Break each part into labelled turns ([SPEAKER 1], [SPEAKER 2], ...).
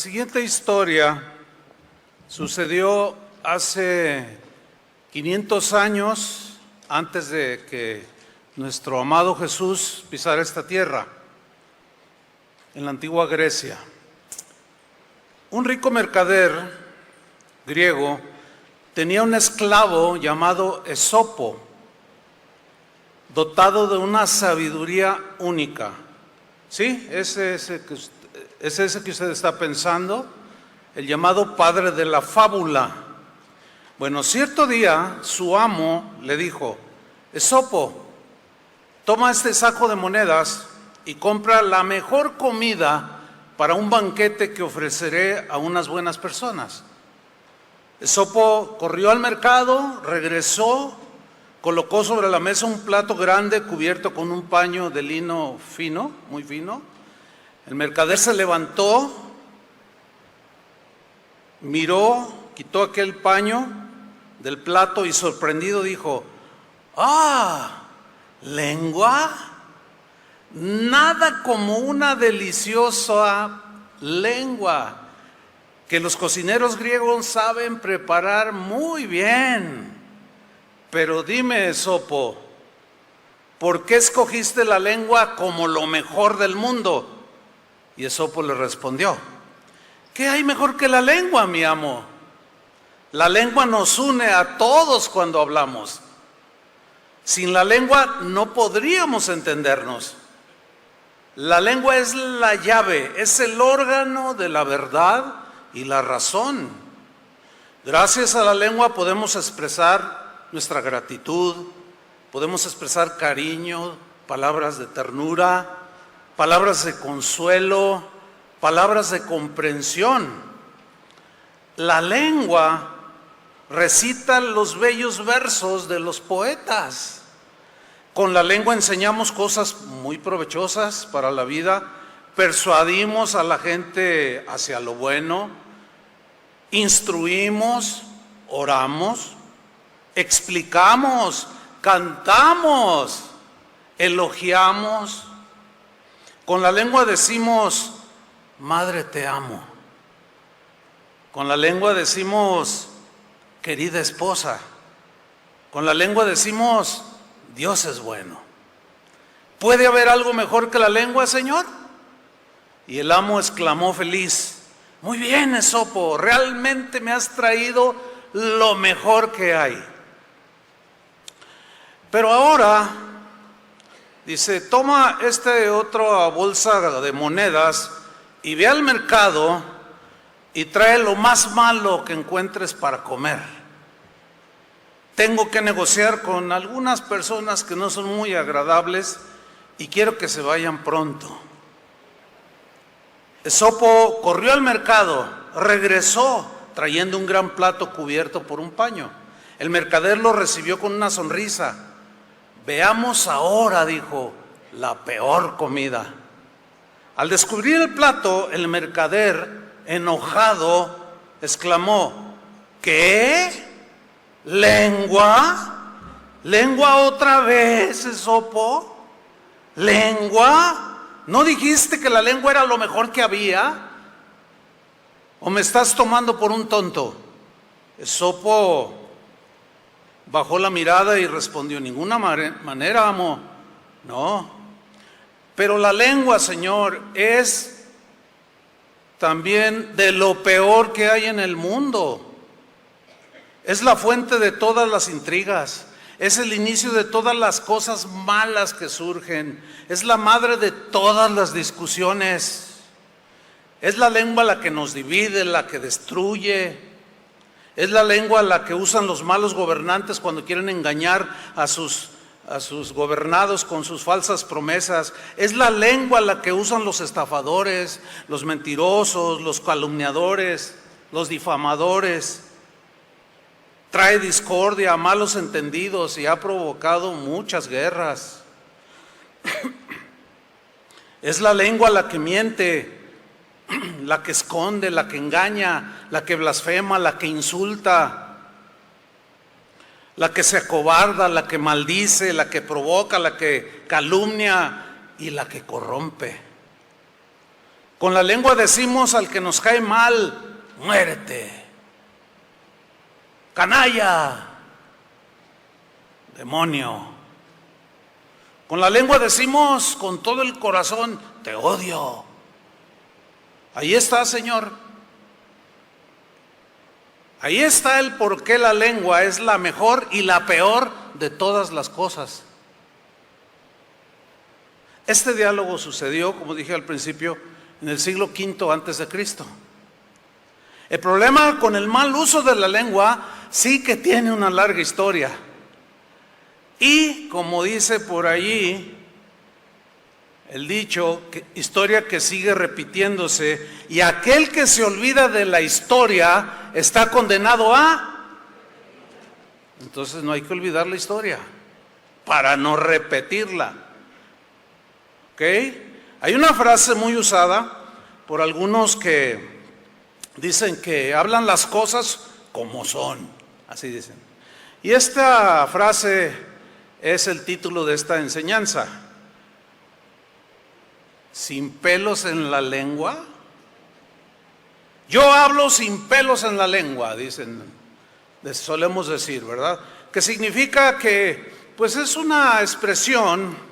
[SPEAKER 1] La siguiente historia sucedió hace 500 años antes de que nuestro amado Jesús pisara esta tierra, en la antigua Grecia. Un rico mercader griego tenía un esclavo llamado Esopo, dotado de una sabiduría única. ¿Sí? Es ese que usted está pensando, el llamado padre de la fábula. Bueno, cierto día su amo le dijo: Esopo, toma este saco de monedas y compra la mejor comida para un banquete que ofreceré a unas buenas personas. Esopo corrió al mercado, regresó, colocó sobre la mesa un plato grande cubierto con un paño de lino fino, muy fino. El mercader se levantó, miró, quitó aquel paño del plato y sorprendido dijo: ¡Ah! ¿Lengua? Nada como una deliciosa lengua que los cocineros griegos saben preparar muy bien. Pero dime, Esopo, ¿por qué escogiste la lengua como lo mejor del mundo? Y Esopo le respondió: ¿qué hay mejor que la lengua, mi amo? La lengua nos une a todos cuando hablamos. Sin la lengua no podríamos entendernos. La lengua es la llave, es el órgano de la verdad y la razón. Gracias a la lengua podemos expresar nuestra gratitud, podemos expresar cariño, palabras de ternura, palabras de consuelo, palabras de comprensión. La lengua recita los bellos versos de los poetas. Con la lengua enseñamos cosas muy provechosas para la vida, persuadimos a la gente hacia lo bueno, instruimos, oramos, explicamos, cantamos, elogiamos. Con la lengua decimos: madre, te amo. Con la lengua decimos: querida esposa. Con la lengua decimos: Dios es bueno. ¿Puede haber algo mejor que la lengua, Señor? Y el amo exclamó feliz: muy bien, Esopo, realmente me has traído lo mejor que hay. Pero ahora, dice, toma otra bolsa de monedas y ve al mercado y trae lo más malo que encuentres para comer. Tengo que negociar con algunas personas que no son muy agradables y quiero que se vayan pronto. Esopo corrió al mercado, regresó trayendo un gran plato cubierto por un paño. El mercader lo recibió con una sonrisa. Veamos ahora, dijo, la peor comida. Al descubrir el plato, el mercader, enojado, exclamó: ¿qué? ¿Lengua? ¿Lengua otra vez, Esopo? ¿Lengua? ¿No dijiste que la lengua era lo mejor que había? ¿O me estás tomando por un tonto? Esopo bajó la mirada y respondió: ninguna manera, amo. No. Pero la lengua, Señor, es también de lo peor que hay en el mundo. Es la fuente de todas las intrigas. Es el inicio de todas las cosas malas que surgen. Es la madre de todas las discusiones. Es la lengua la que nos divide, la que destruye. Es la lengua la que usan los malos gobernantes cuando quieren engañar a sus gobernados con sus falsas promesas. Es la lengua la que usan los estafadores, los mentirosos, los calumniadores, los difamadores. Trae discordia, malos entendidos y ha provocado muchas guerras. Es la lengua la que miente, la que esconde, la que engaña, la que blasfema, la que insulta, la que se acobarda, la que maldice, la que provoca, la que calumnia y la que corrompe. Con la lengua decimos al que nos cae mal, muérete, canalla, demonio. Con la lengua decimos con todo el corazón, te odio. Ahí está, Señor. Ahí está el por qué la lengua es la mejor y la peor de todas las cosas. Este diálogo sucedió, como dije al principio, en el siglo V antes de Cristo. El problema con el mal uso de la lengua sí que tiene una larga historia. Y como dice por allí el dicho, historia que sigue repitiéndose, y aquel que se olvida de la historia está condenado a... Entonces no hay que olvidar la historia para no repetirla. ¿Ok? Hay una frase muy usada por algunos que dicen que hablan las cosas como son, así dicen. Y esta frase es el título de esta enseñanza. ¿Sin pelos en la lengua? Yo hablo sin pelos en la lengua, dicen, solemos decir, ¿verdad? Que significa que, pues es una expresión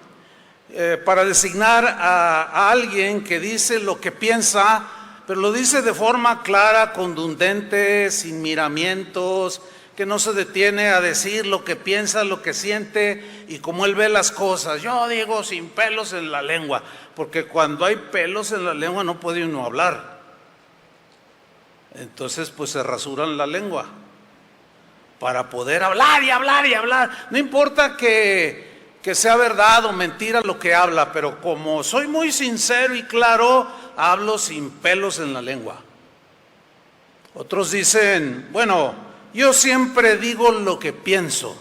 [SPEAKER 1] para designar a alguien que dice lo que piensa, pero lo dice de forma clara, contundente, sin miramientos, que no se detiene a decir lo que piensa, lo que siente y cómo él ve las cosas. Yo digo sin pelos en la lengua, porque cuando hay pelos en la lengua no puede uno hablar. Entonces pues se rasuran la lengua para poder hablar y hablar y hablar. No importa que sea verdad o mentira lo que habla, pero como soy muy sincero y claro, hablo sin pelos en la lengua. Otros dicen, bueno, yo siempre digo lo que pienso,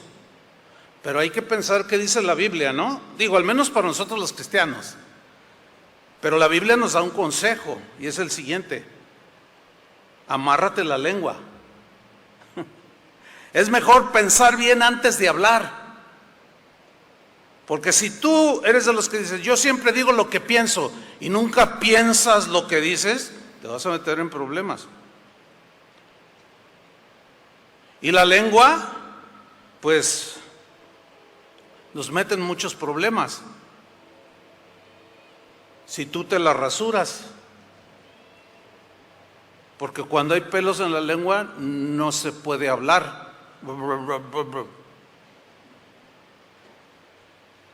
[SPEAKER 1] pero hay que pensar qué dice la Biblia, ¿no? Digo, al menos para nosotros los cristianos. Pero la Biblia nos da un consejo y es el siguiente: amárrate la lengua. Es mejor pensar bien antes de hablar. Porque si tú eres de los que dices, yo siempre digo lo que pienso y nunca piensas lo que dices, te vas a meter en problemas. Y la lengua, pues, nos mete en muchos problemas. Si tú te la rasuras, porque cuando hay pelos en la lengua no se puede hablar.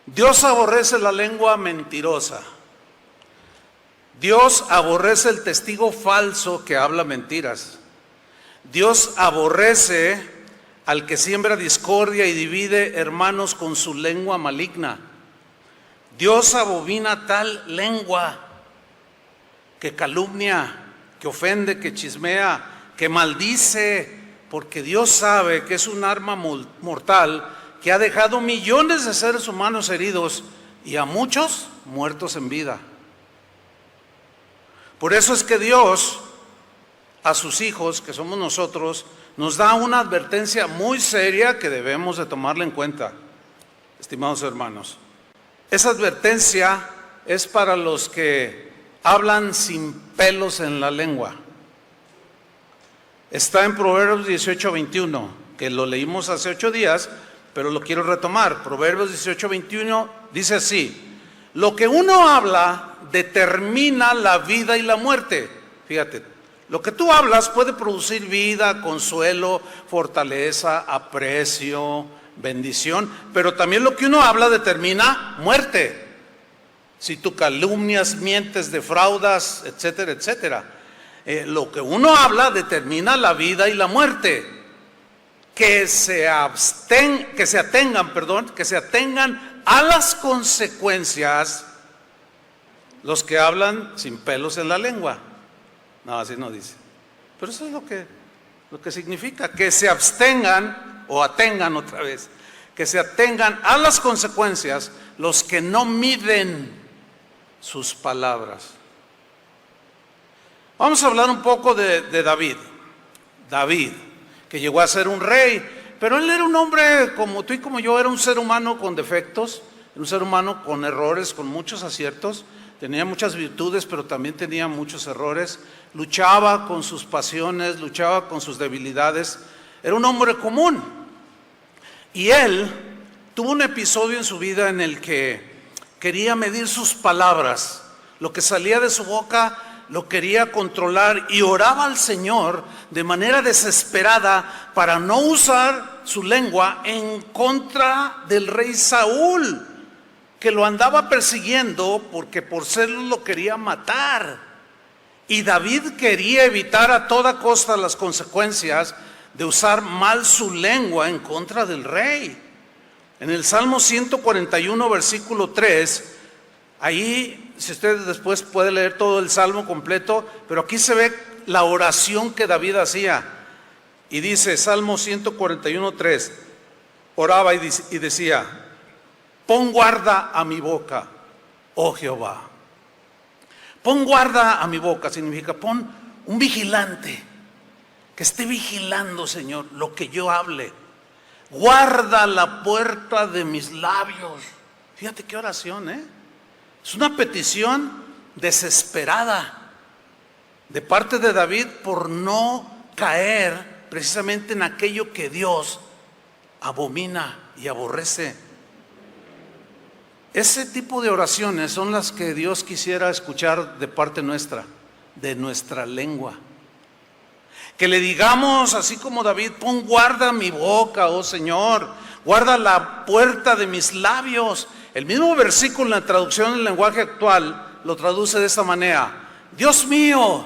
[SPEAKER 1] Dios aborrece la lengua mentirosa. Dios aborrece el testigo falso que habla mentiras. Dios aborrece al que siembra discordia y divide hermanos con su lengua maligna. Dios abomina tal lengua que calumnia, que ofende, que chismea, que maldice, porque Dios sabe que es un arma mortal que ha dejado millones de seres humanos heridos y a muchos muertos en vida. Por eso es que Dios a sus hijos, que somos nosotros, nos da una advertencia muy seria que debemos de tomarla en cuenta, estimados hermanos. Esa advertencia es para los que hablan sin pelos en la lengua. Está en Proverbios 18:21, que lo leímos hace 8 días, pero lo quiero retomar. Proverbios 18:21 dice así: lo que uno habla determina la vida y la muerte. Fíjate, lo que tú hablas puede producir vida, consuelo, fortaleza, aprecio, bendición, pero también lo que uno habla determina muerte. Si tú calumnias, mientes, defraudas, etcétera, etcétera. Lo que uno habla determina la vida y la muerte. Que se atengan a las consecuencias los que hablan sin pelos en la lengua. No, así no dice. Pero eso es lo que significa, que se abstengan o atengan otra vez, que se atengan a las consecuencias los que no miden sus palabras. Vamos a hablar un poco de David. David, que llegó a ser un rey, pero él era un hombre como tú y como yo, era un ser humano con defectos, un ser humano con errores, con muchos aciertos. tenía muchas virtudes, pero también tenía muchos errores. Luchaba con sus pasiones, luchaba con sus debilidades. Era un hombre común. Y él tuvo un episodio en su vida en el que quería medir sus palabras. Lo que salía de su boca lo quería controlar y oraba al Señor de manera desesperada para no usar su lengua en contra del rey Saúl, que lo andaba persiguiendo porque por serlo lo quería matar. Y David quería evitar a toda costa las consecuencias de usar mal su lengua en contra del rey. En el Salmo 141, versículo 3, ahí, si usted después puede leer todo el Salmo completo, pero aquí se ve la oración que David hacía. Y dice, Salmo 141, 3, oraba y decía, pon guarda a mi boca, oh Jehová. Pon guarda a mi boca, significa pon un vigilante, que esté vigilando, Señor, lo que yo hable. Guarda la puerta de mis labios. Fíjate qué oración, Es una petición desesperada de parte de David por no caer precisamente en aquello que Dios abomina y aborrece. Ese tipo de oraciones son las que Dios quisiera escuchar de parte nuestra, de nuestra lengua. Que le digamos, así como David, pon guarda mi boca, oh Señor, guarda la puerta de mis labios. El mismo versículo en la traducción del lenguaje actual lo traduce de esta manera: Dios mío,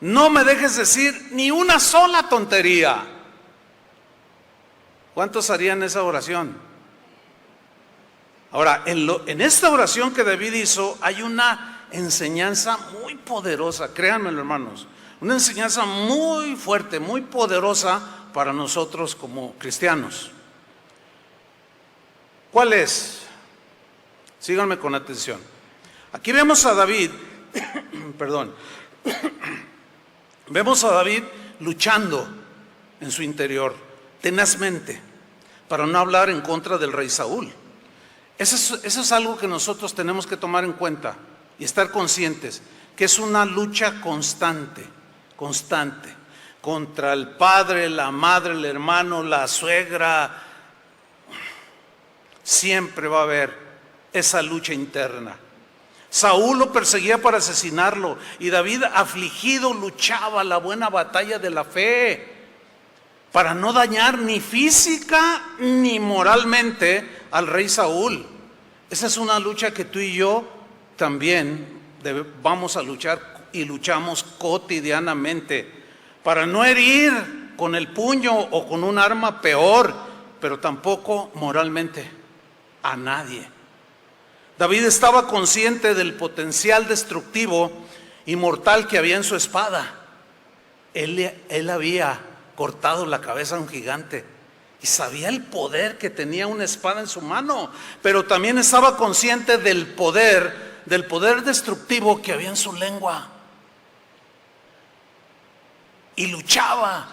[SPEAKER 1] no me dejes decir ni una sola tontería. ¿Cuántos harían esa oración? Ahora, en esta oración que David hizo hay una enseñanza muy poderosa, créanme, hermanos, una enseñanza muy fuerte, muy poderosa para nosotros como cristianos. ¿Cuál es? Síganme con atención. Aquí vemos a David, perdón, vemos a David luchando en su interior, tenazmente, para no hablar en contra del rey Saúl. Eso es algo que nosotros tenemos que tomar en cuenta y estar conscientes, que es una lucha constante, contra el padre, la madre, el hermano, la suegra. Siempre va a haber esa lucha interna. Saúl lo perseguía para asesinarlo y David, afligido, luchaba la buena batalla de la fe para no dañar ni física ni moralmente al rey Saúl. Esa es una lucha que tú y yo también vamos a luchar y luchamos cotidianamente para no herir con el puño o con un arma peor, pero tampoco moralmente a nadie. David estaba consciente del potencial destructivo y mortal que había en su espada. Él había cortado la cabeza a un gigante y sabía el poder que tenía una espada en su mano, pero también estaba consciente del poder destructivo que había en su lengua. Y luchaba.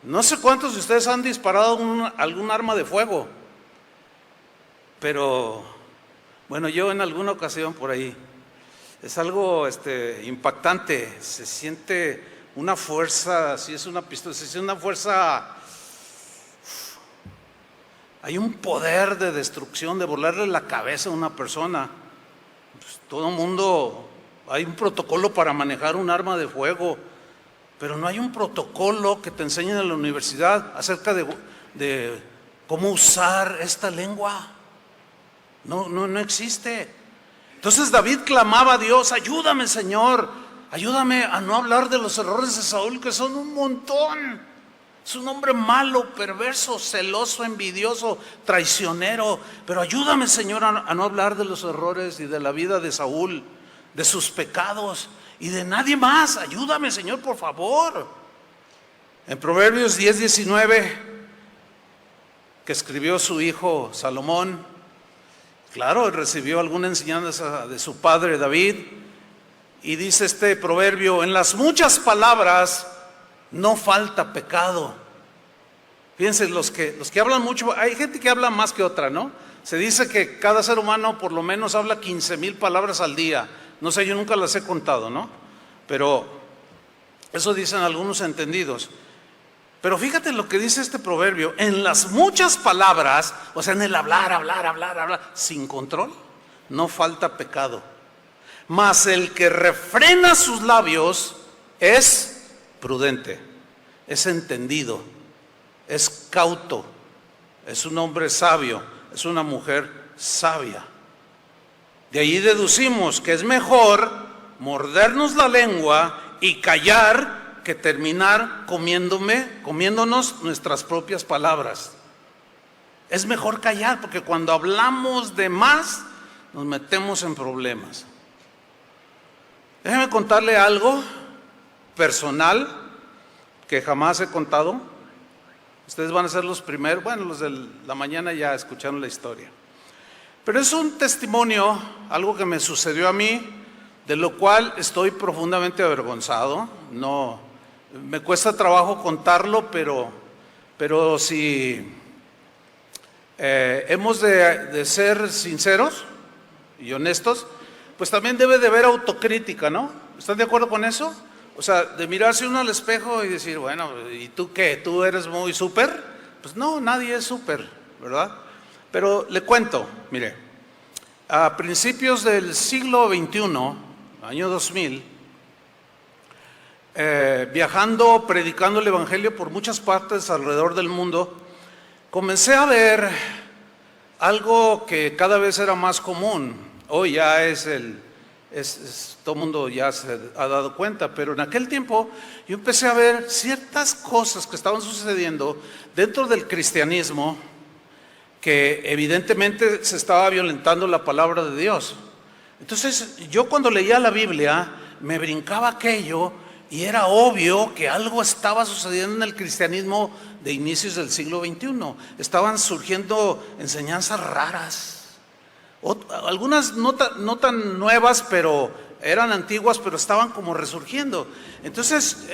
[SPEAKER 1] No sé cuántos de ustedes han disparado algún arma de fuego, pero bueno, yo en alguna ocasión por ahí. Es algo impactante, se siente una fuerza, si es una pistola, se siente una fuerza, hay un poder de destrucción, de volarle la cabeza a una persona. Pues, todo el mundo, hay un protocolo para manejar un arma de fuego, pero no hay un protocolo que te enseñen en la universidad acerca de cómo usar esta lengua. No existe. Entonces David clamaba a Dios: ayúdame, Señor, ayúdame a no hablar de los errores de Saúl, que son un montón. Es un hombre malo, perverso, celoso, envidioso, traicionero. Pero ayúdame, Señor, a no hablar de los errores y de la vida de Saúl, de sus pecados y de nadie más. Ayúdame, Señor, por favor. En Proverbios 10:19, que escribió su hijo Salomón, claro, él recibió alguna enseñanza de su padre David, y dice este proverbio: en las muchas palabras no falta pecado, Fíjense, los que hablan mucho, hay gente que habla más que otra, ¿no? Se dice que cada ser humano por lo menos habla 15,000 palabras al día. No sé, yo nunca las he contado, ¿no? Pero eso dicen algunos entendidos. Pero fíjate lo que dice este proverbio: en las muchas palabras, o sea, en el hablar, sin control, no falta pecado. Mas el que refrena sus labios es prudente, es entendido, es cauto, es un hombre sabio, es una mujer sabia. De ahí deducimos que es mejor mordernos la lengua y callar que terminar comiéndonos nuestras propias palabras. Es mejor callar, porque cuando hablamos de más nos metemos en problemas. Déjeme contarle algo personal que jamás he contado. Ustedes van a ser los primeros, bueno, los de la mañana ya escucharon la historia. Pero es un testimonio, algo que me sucedió a mí, de lo cual estoy profundamente avergonzado. No, me cuesta trabajo contarlo, pero si hemos de ser sinceros y honestos, pues también debe de haber autocrítica, ¿no? ¿Están de acuerdo con eso? O sea, de mirarse uno al espejo y decir, bueno, ¿y tú qué? ¿Tú eres muy súper? Pues no, nadie es súper, ¿verdad? Pero le cuento, mire, a principios del siglo XXI, año 2000, viajando, predicando el Evangelio por muchas partes alrededor del mundo, comencé a ver algo que cada vez era más común. Hoy ya todo el mundo ya se ha dado cuenta, pero en aquel tiempo yo empecé a ver ciertas cosas que estaban sucediendo dentro del cristianismo, que evidentemente se estaba violentando la palabra de Dios. Entonces yo cuando leía la Biblia me brincaba aquello y era obvio que algo estaba sucediendo en el cristianismo de inicios del siglo XXI. Estaban surgiendo enseñanzas raras. Algunas no tan nuevas, pero eran antiguas, pero estaban como resurgiendo. Entonces,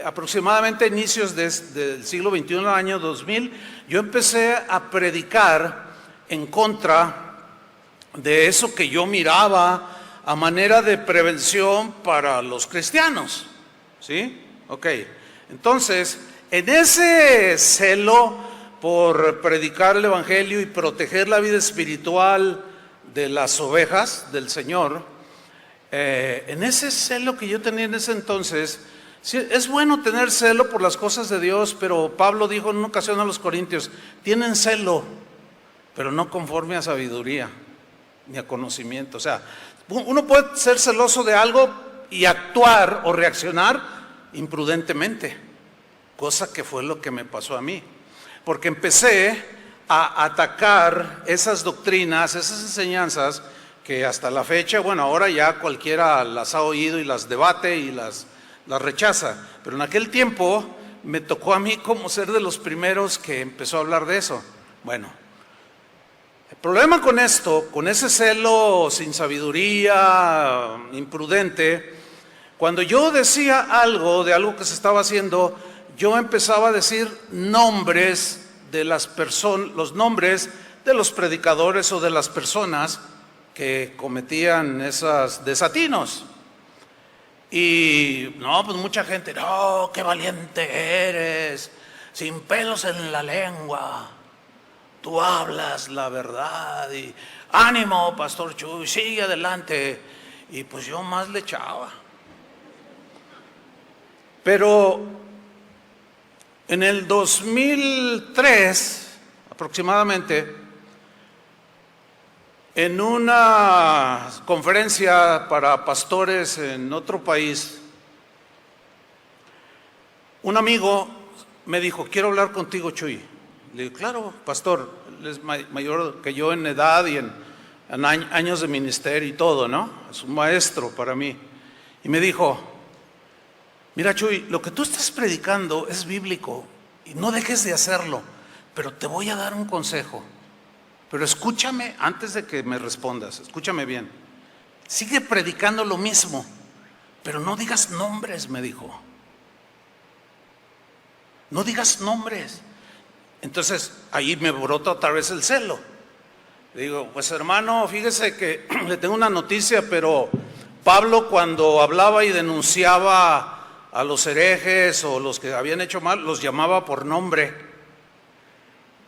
[SPEAKER 1] aproximadamente a inicios del siglo XXI, año 2000, yo empecé a predicar en contra de eso que yo miraba a manera de prevención para los cristianos. ¿Sí? Ok. Entonces, en ese celo por predicar el Evangelio y proteger la vida espiritual de las ovejas del Señor, en ese celo que yo tenía en ese entonces, sí, es bueno tener celo por las cosas de Dios, pero Pablo dijo en una ocasión a los corintios: tienen celo, pero no conforme a sabiduría ni a conocimiento. O sea, uno puede ser celoso de algo y actuar o reaccionar imprudentemente, cosa que fue lo que me pasó a mí, porque empecé a atacar esas doctrinas, esas enseñanzas que hasta la fecha, bueno, ahora ya cualquiera las ha oído y las debate y las rechaza, pero en aquel tiempo me tocó a mí como ser de los primeros que empezó a hablar de eso. Bueno, el problema con esto, con ese celo sin sabiduría, imprudente, cuando yo decía algo de algo que se estaba haciendo, yo empezaba a decir nombres de las personas, los nombres de los predicadores o de las personas que cometían esos desatinos. Y no, pues mucha gente, no, qué valiente eres, sin pelos en la lengua, tú hablas la verdad, y ánimo, Pastor Chuy, sigue adelante. Y pues yo más le echaba. Pero en el 2003, aproximadamente, en una conferencia para pastores en otro país, un amigo me dijo: quiero hablar contigo, Chuy. Le digo: claro, pastor, él es mayor que yo en edad y en años de ministerio y todo, ¿no? Es un maestro para mí. Y me dijo: mira, Chuy, lo que tú estás predicando es bíblico y no dejes de hacerlo, pero te voy a dar un consejo. Pero escúchame antes de que me respondas, escúchame bien. Sigue predicando lo mismo, pero no digas nombres, me dijo. No digas nombres. Entonces ahí me brota otra vez el celo. Le digo, pues hermano, fíjese que le tengo una noticia, pero Pablo cuando hablaba y denunciaba a los herejes o los que habían hecho mal, los llamaba por nombre.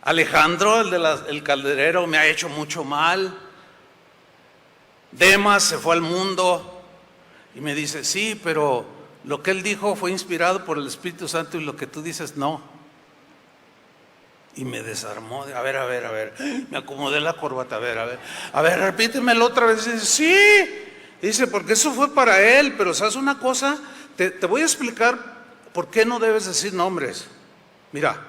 [SPEAKER 1] Alejandro, el calderero, me ha hecho mucho mal. Demas se fue al mundo. Y me dice, sí, pero lo que él dijo fue inspirado por el Espíritu Santo y lo que tú dices, no. Y me desarmó. A ver. Me acomodé la corbata, a ver, repítemelo otra vez. Y dice, sí. Dice, porque eso fue para él, pero ¿sabes una cosa? Te voy a explicar por qué no debes decir nombres. Mira,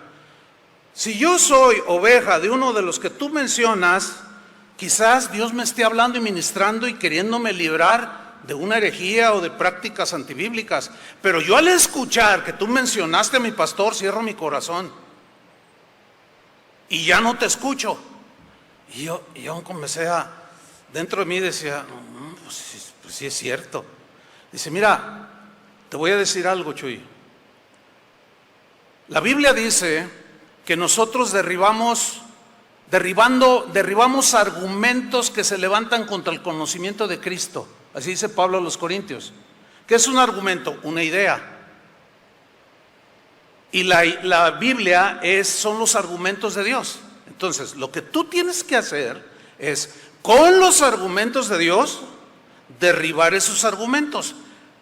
[SPEAKER 1] si yo soy oveja de uno de los que tú mencionas, quizás Dios me esté hablando y ministrando y queriéndome librar de una herejía o de prácticas antibíblicas. Pero yo al escuchar que tú mencionaste a mi pastor, cierro mi corazón y ya no te escucho. Y yo comencé dentro de mí decía, pues sí es cierto. Dice, mira, te voy a decir algo, Chuy. La Biblia dice que nosotros derribamos argumentos que se levantan contra el conocimiento de Cristo. Así dice Pablo a los Corintios. ¿Qué es un argumento? Una idea. Y la Biblia son los argumentos de Dios. Entonces, lo que tú tienes que hacer es, con los argumentos de Dios, derribar esos argumentos.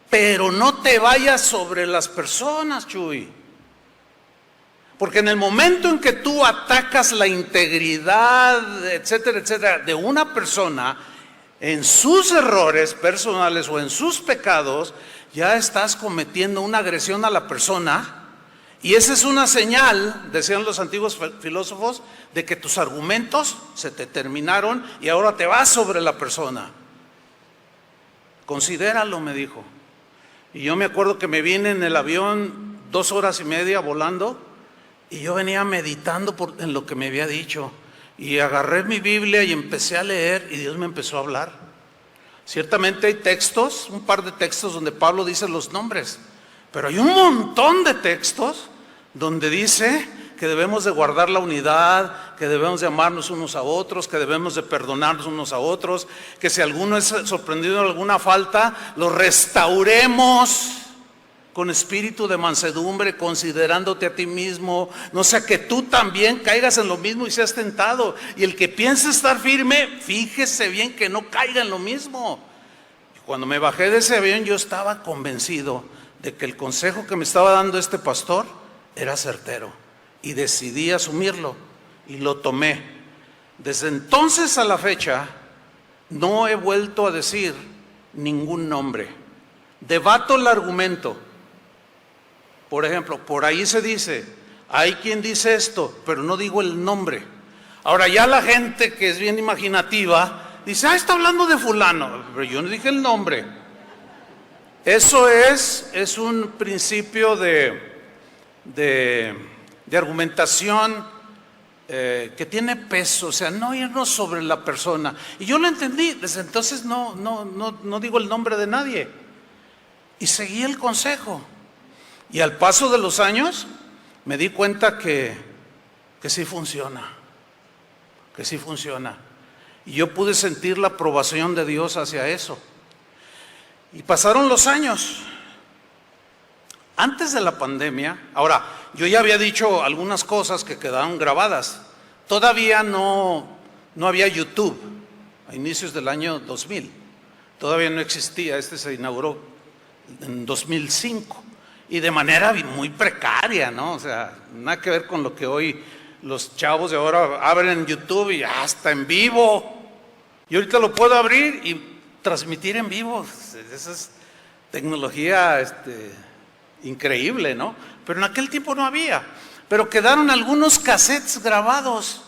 [SPEAKER 1] Pero no te vayas sobre las personas, Chuy. Porque en el momento en que tú atacas la integridad, etcétera, de una persona, en sus errores personales o en sus pecados, ya estás cometiendo una agresión a la persona. Y esa es una señal, decían los antiguos filósofos, de que tus argumentos se te terminaron y ahora te vas sobre la persona. Considéralo, me dijo. Y yo me acuerdo que me vine en el avión 2 horas y media volando y yo venía meditando en lo que me había dicho. Y agarré mi Biblia y empecé a leer y Dios me empezó a hablar. Ciertamente hay textos, un par de textos donde Pablo dice los nombres, pero hay un montón de textos donde dice que debemos de guardar la unidad, que debemos de amarnos unos a otros, que debemos de perdonarnos unos a otros, que si alguno es sorprendido en alguna falta, lo restauremos con espíritu de mansedumbre, considerándote a ti mismo, no sea que tú también caigas en lo mismo y seas tentado. Y el que piense estar firme, fíjese bien que no caiga en lo mismo. Cuando me bajé de ese avión, yo estaba convencido de que el consejo que me estaba dando este pastor era certero y decidí asumirlo y lo tomé. Desde entonces a la fecha no he vuelto a decir ningún nombre. Debato el argumento. Por ejemplo, por ahí se dice, hay quien dice esto, pero no digo el nombre. Ahora ya la gente que es bien imaginativa dice, está hablando de fulano, pero yo no dije el nombre. Eso es un principio de argumentación que tiene peso, o sea, no irnos sobre la persona. Y yo lo entendí, desde entonces no digo el nombre de nadie. Y seguí el consejo. Y al paso de los años me di cuenta que sí funciona, que sí funciona. Y yo pude sentir la aprobación de Dios hacia eso. Y pasaron los años. Antes de la pandemia, ahora, yo ya había dicho algunas cosas que quedaron grabadas. Todavía no había YouTube, a inicios del año 2000. Todavía no existía, se inauguró en 2005. Y de manera muy precaria, ¿no? O sea, nada que ver con lo que hoy los chavos de ahora abren YouTube y hasta en vivo. Y ahorita lo puedo abrir y transmitir en vivo. Esa es tecnología increíble, ¿no? Pero en aquel tiempo no había. Pero quedaron algunos cassettes grabados.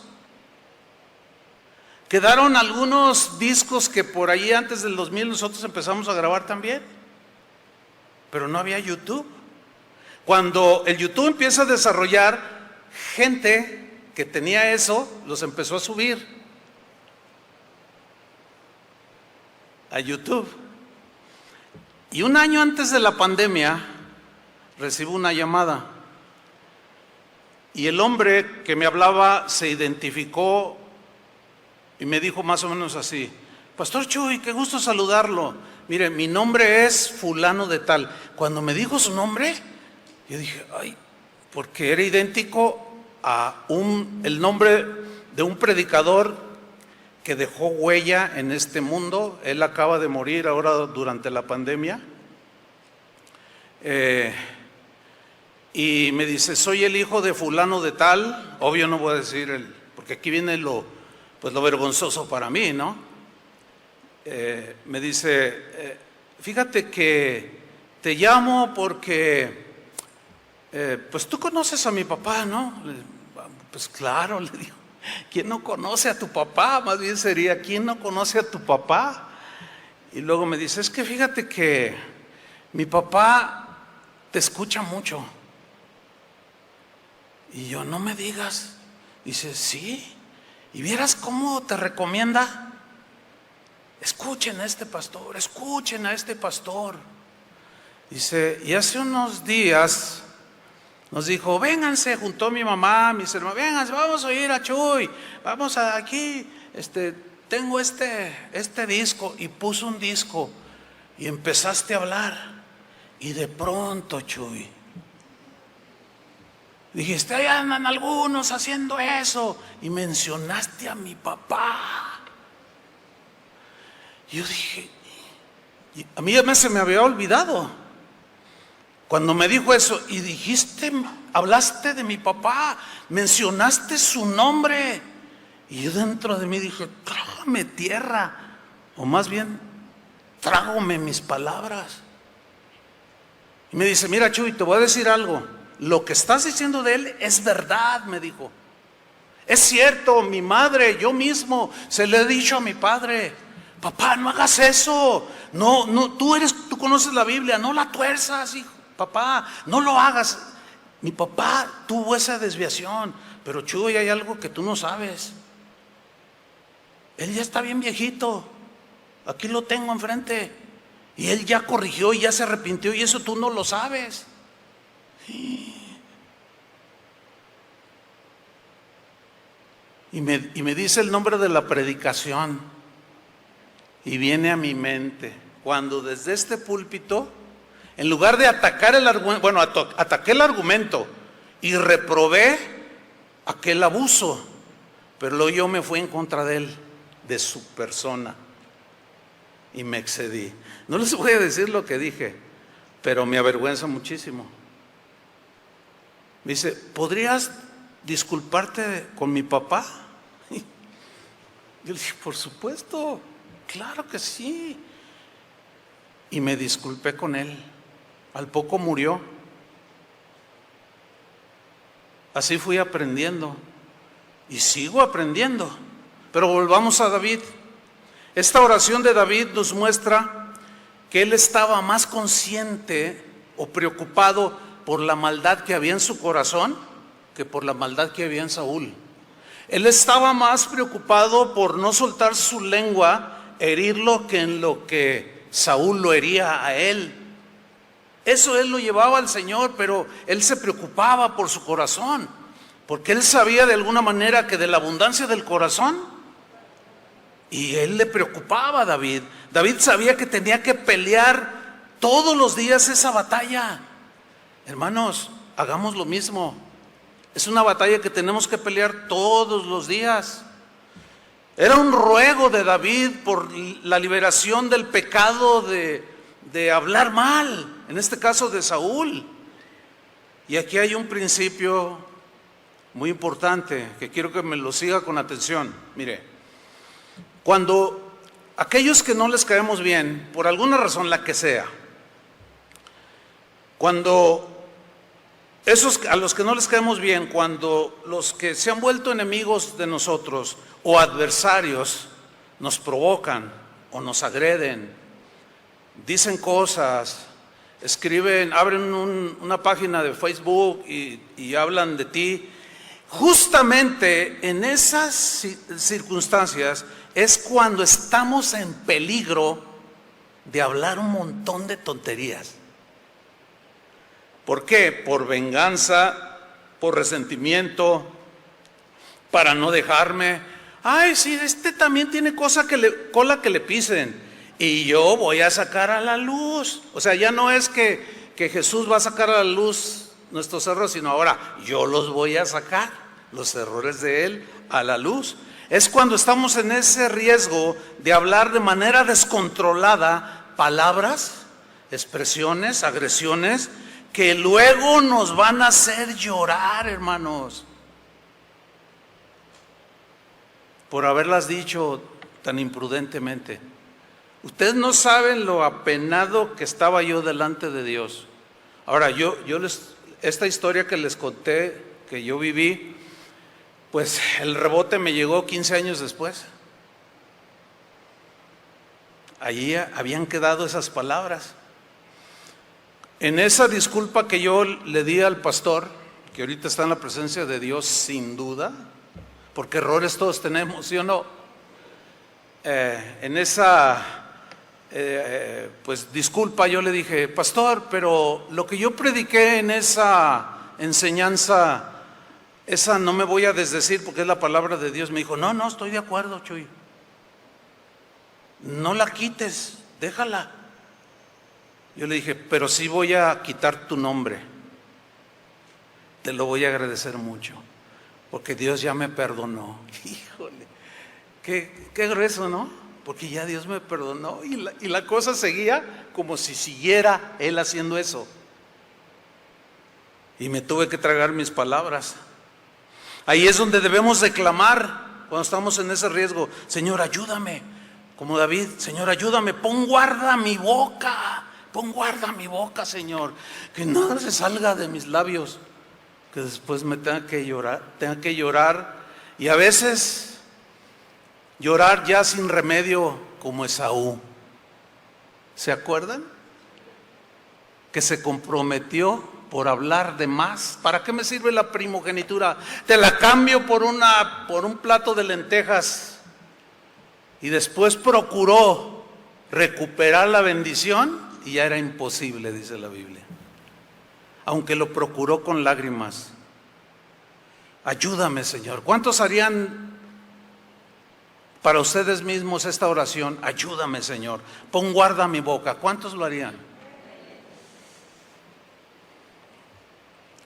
[SPEAKER 1] Quedaron algunos discos que por ahí antes del 2000 nosotros empezamos a grabar también. Pero no había YouTube. Cuando el YouTube empieza a desarrollar, gente que tenía eso, los empezó a subir a YouTube. Y un año antes de la pandemia, recibo una llamada Y el hombre que me hablaba se identificó y me dijo más o menos así: Pastor Chuy, qué gusto saludarlo. Mire, mi nombre es fulano de tal. Cuando me dijo su nombre, yo dije, ay, porque era idéntico a el nombre de un predicador que dejó huella en este mundo. Él acaba de morir ahora durante la pandemia. Y me dice, soy el hijo de fulano de tal. Obvio no voy a decir porque aquí viene lo vergonzoso para mí, ¿no? Me dice, fíjate que te llamo porque pues tú conoces a mi papá, ¿no? Pues claro, le digo, ¿quién no conoce a tu papá? Más bien sería, ¿quién no conoce a tu papá? Y luego me dice, es que fíjate que mi papá te escucha mucho. Y yo, no me digas. Dice, sí. ¿Y vieras cómo te recomienda? Escuchen a este pastor, escuchen a este pastor. Dice, y hace unos días nos dijo, vénganse, juntó mi mamá, mis hermanos, vénganse, vamos a ir a Chuy, vamos a aquí, tengo este disco, y puso un disco, y empezaste a hablar, y de pronto, Chuy, dijiste, ahí andan algunos haciendo eso, y mencionaste a mi papá. Yo dije, a mí ya se me había olvidado. Cuando me dijo eso, y dijiste, hablaste de mi papá, mencionaste su nombre, y yo dentro de mí dije, trágame tierra, o más bien, trágame mis palabras. Y me dice, mira Chuy, te voy a decir algo, lo que estás diciendo de él es verdad, me dijo. Es cierto, mi madre, yo mismo, se le he dicho a mi padre, papá, no hagas eso, no, tú conoces la Biblia, no la tuerzas, hijo. Papá, no lo hagas. Mi papá tuvo esa desviación, pero Chuy, hay algo que tú no sabes. Él ya está bien viejito. Aquí lo tengo enfrente. Y él ya corrigió y ya se arrepintió, y eso tú no lo sabes. Y me dice el nombre de la predicación. Y viene a mi mente, cuando desde este púlpito, en lugar de atacar el argumento, ataqué el argumento y reprobé aquel abuso, pero luego yo me fui en contra de él, de su persona, y me excedí. No les voy a decir lo que dije, pero me avergüenza muchísimo. Me dice, ¿podrías disculparte con mi papá? Yo le dije, por supuesto, claro que sí. Y me disculpé con él. Al poco murió. Así fui aprendiendo y sigo aprendiendo. Pero volvamos a David. Esta oración de David nos muestra que él estaba más consciente o preocupado por la maldad que había en su corazón que por la maldad que había en Saúl. Él estaba más preocupado por no soltar su lengua, herirlo, que en lo que Saúl lo hería a él. Eso él lo llevaba al Señor, pero él se preocupaba por su corazón, porque él sabía de alguna manera que de la abundancia del corazón, y él le preocupaba a David. David sabía que tenía que pelear todos los días esa batalla. Hermanos, hagamos lo mismo. Es una batalla que tenemos que pelear todos los días. Era un ruego de David por la liberación del pecado de hablar mal, en este caso de Saúl. Y aquí hay un principio muy importante que quiero que me lo siga con atención. Mire, cuando aquellos que no les caemos bien, por alguna razón la que sea, cuando esos a los que no les caemos bien, cuando los que se han vuelto enemigos de nosotros o adversarios nos provocan o nos agreden, dicen cosas, escriben, abren una página de Facebook y hablan de ti, justamente en esas circunstancias es cuando estamos en peligro de hablar un montón de tonterías. ¿Por qué? Por venganza por resentimiento, para no dejarme. Ay, sí, este también tiene cola que le pisen, y yo voy a sacar a la luz. O sea, ya no es que Jesús va a sacar a la luz nuestros errores, sino ahora yo los voy a sacar, los errores de Él, a la luz. Es cuando estamos en ese riesgo de hablar de manera descontrolada palabras, expresiones, agresiones, que luego nos van a hacer llorar, hermanos, por haberlas dicho tan imprudentemente. Ustedes no saben lo apenado que estaba yo delante de Dios. Ahora, esta historia que les conté, que yo viví, pues el rebote me llegó 15 años después. Allí habían quedado esas palabras. En esa disculpa que yo le di al pastor, que ahorita está en la presencia de Dios sin duda, porque errores todos tenemos, ¿sí o no? En esa pues disculpa, yo le dije: pastor, pero lo que yo prediqué en esa enseñanza, esa no me voy a desdecir porque es la palabra de Dios. Me dijo: no, estoy de acuerdo, Chuy, no la quites, déjala. Yo le dije: pero sí voy a quitar tu nombre, te lo voy a agradecer mucho, porque Dios ya me perdonó. Híjole, qué grueso, ¿no? Porque ya Dios me perdonó, y la cosa seguía como si siguiera Él haciendo eso. Y me tuve que tragar mis palabras. Ahí es donde debemos de clamar cuando estamos en ese riesgo: Señor, ayúdame. Como David: Señor, ayúdame, pon guarda mi boca, Señor, que nada se salga de mis labios, que después me tenga que llorar, y a veces llorar ya sin remedio, como Esaú. ¿Se acuerdan? Que se comprometió por hablar de más. ¿Para qué me sirve la primogenitura? Te la cambio por un plato de lentejas. Y después procuró recuperar la bendición y ya era imposible, dice la Biblia. Aunque lo procuró con lágrimas. Ayúdame, Señor. ¿Cuántos harían para ustedes mismos esta oración? Ayúdame, Señor, pon guarda a mi boca. ¿Cuántos lo harían?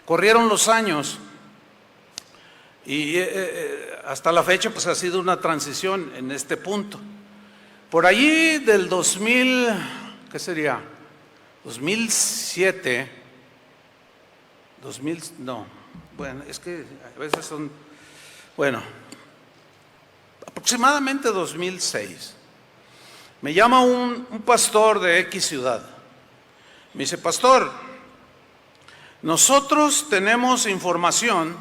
[SPEAKER 1] Corrieron los años y hasta la fecha pues ha sido una transición en este punto. Por allí del 2000, ¿qué sería? 2007, 2000, no, bueno, es que a veces son, bueno, aproximadamente 2006, me llama un pastor de X ciudad. Me dice: pastor, nosotros tenemos información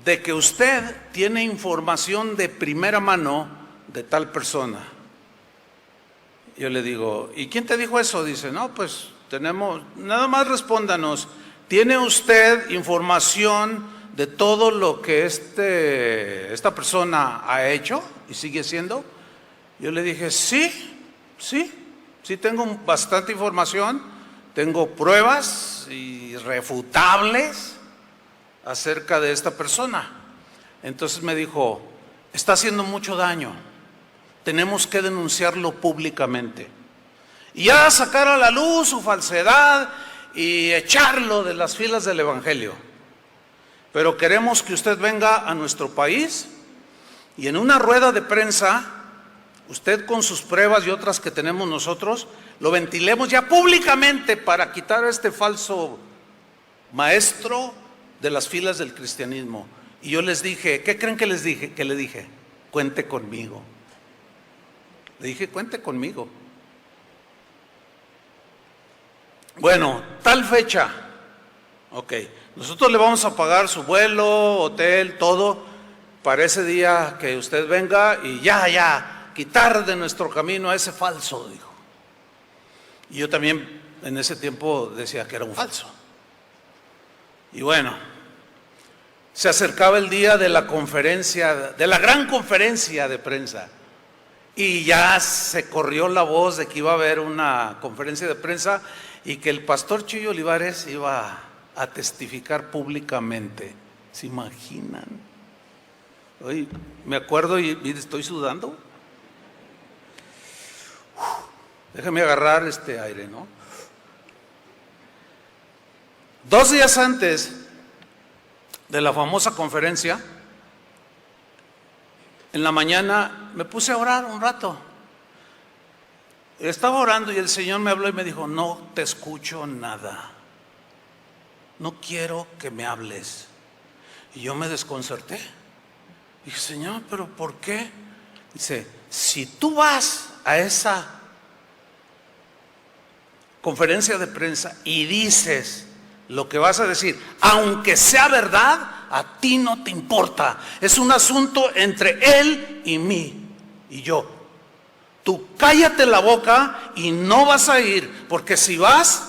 [SPEAKER 1] de que usted tiene información de primera mano de tal persona. Yo le digo: ¿y quién te dijo eso? Dice: no, pues tenemos, nada más respóndanos, ¿tiene usted información de todo lo que esta persona ha hecho y sigue siendo? Yo le dije: sí tengo bastante información, tengo pruebas irrefutables acerca de esta persona. Entonces me dijo: está haciendo mucho daño, tenemos que denunciarlo públicamente y ya sacar a la luz su falsedad y echarlo de las filas del evangelio. Pero queremos que usted venga a nuestro país y en una rueda de prensa, usted con sus pruebas y otras que tenemos nosotros, lo ventilemos ya públicamente para quitar a este falso maestro de las filas del cristianismo. Y yo les dije: ¿qué creen que les dije? Que le dije: cuente conmigo. Le dije: cuente conmigo. Bueno, tal fecha, ok, nosotros le vamos a pagar su vuelo, hotel, todo, para ese día que usted venga y ya, quitar de nuestro camino a ese falso, dijo. Y yo también en ese tiempo decía que era un falso. Y bueno, se acercaba el día de la conferencia, de la gran conferencia de prensa, y ya se corrió la voz de que iba a haber una conferencia de prensa y que el pastor Chuy Olivares iba a testificar públicamente ¿Se imaginan? Hoy me acuerdo y estoy sudando. Déjame agarrar este aire, ¿no? 2 días antes de la famosa conferencia, en la mañana me puse a orar un rato. Estaba orando y el Señor me habló y me dijo: no te escucho nada, no quiero que me hables. Y yo me desconcerté. Dije: Señor, ¿pero por qué? Dice: si tú vas a esa conferencia de prensa y dices lo que vas a decir, aunque sea verdad, a ti no te importa. Es un asunto entre él y mí y yo. Tú cállate la boca y no vas a ir, porque si vas,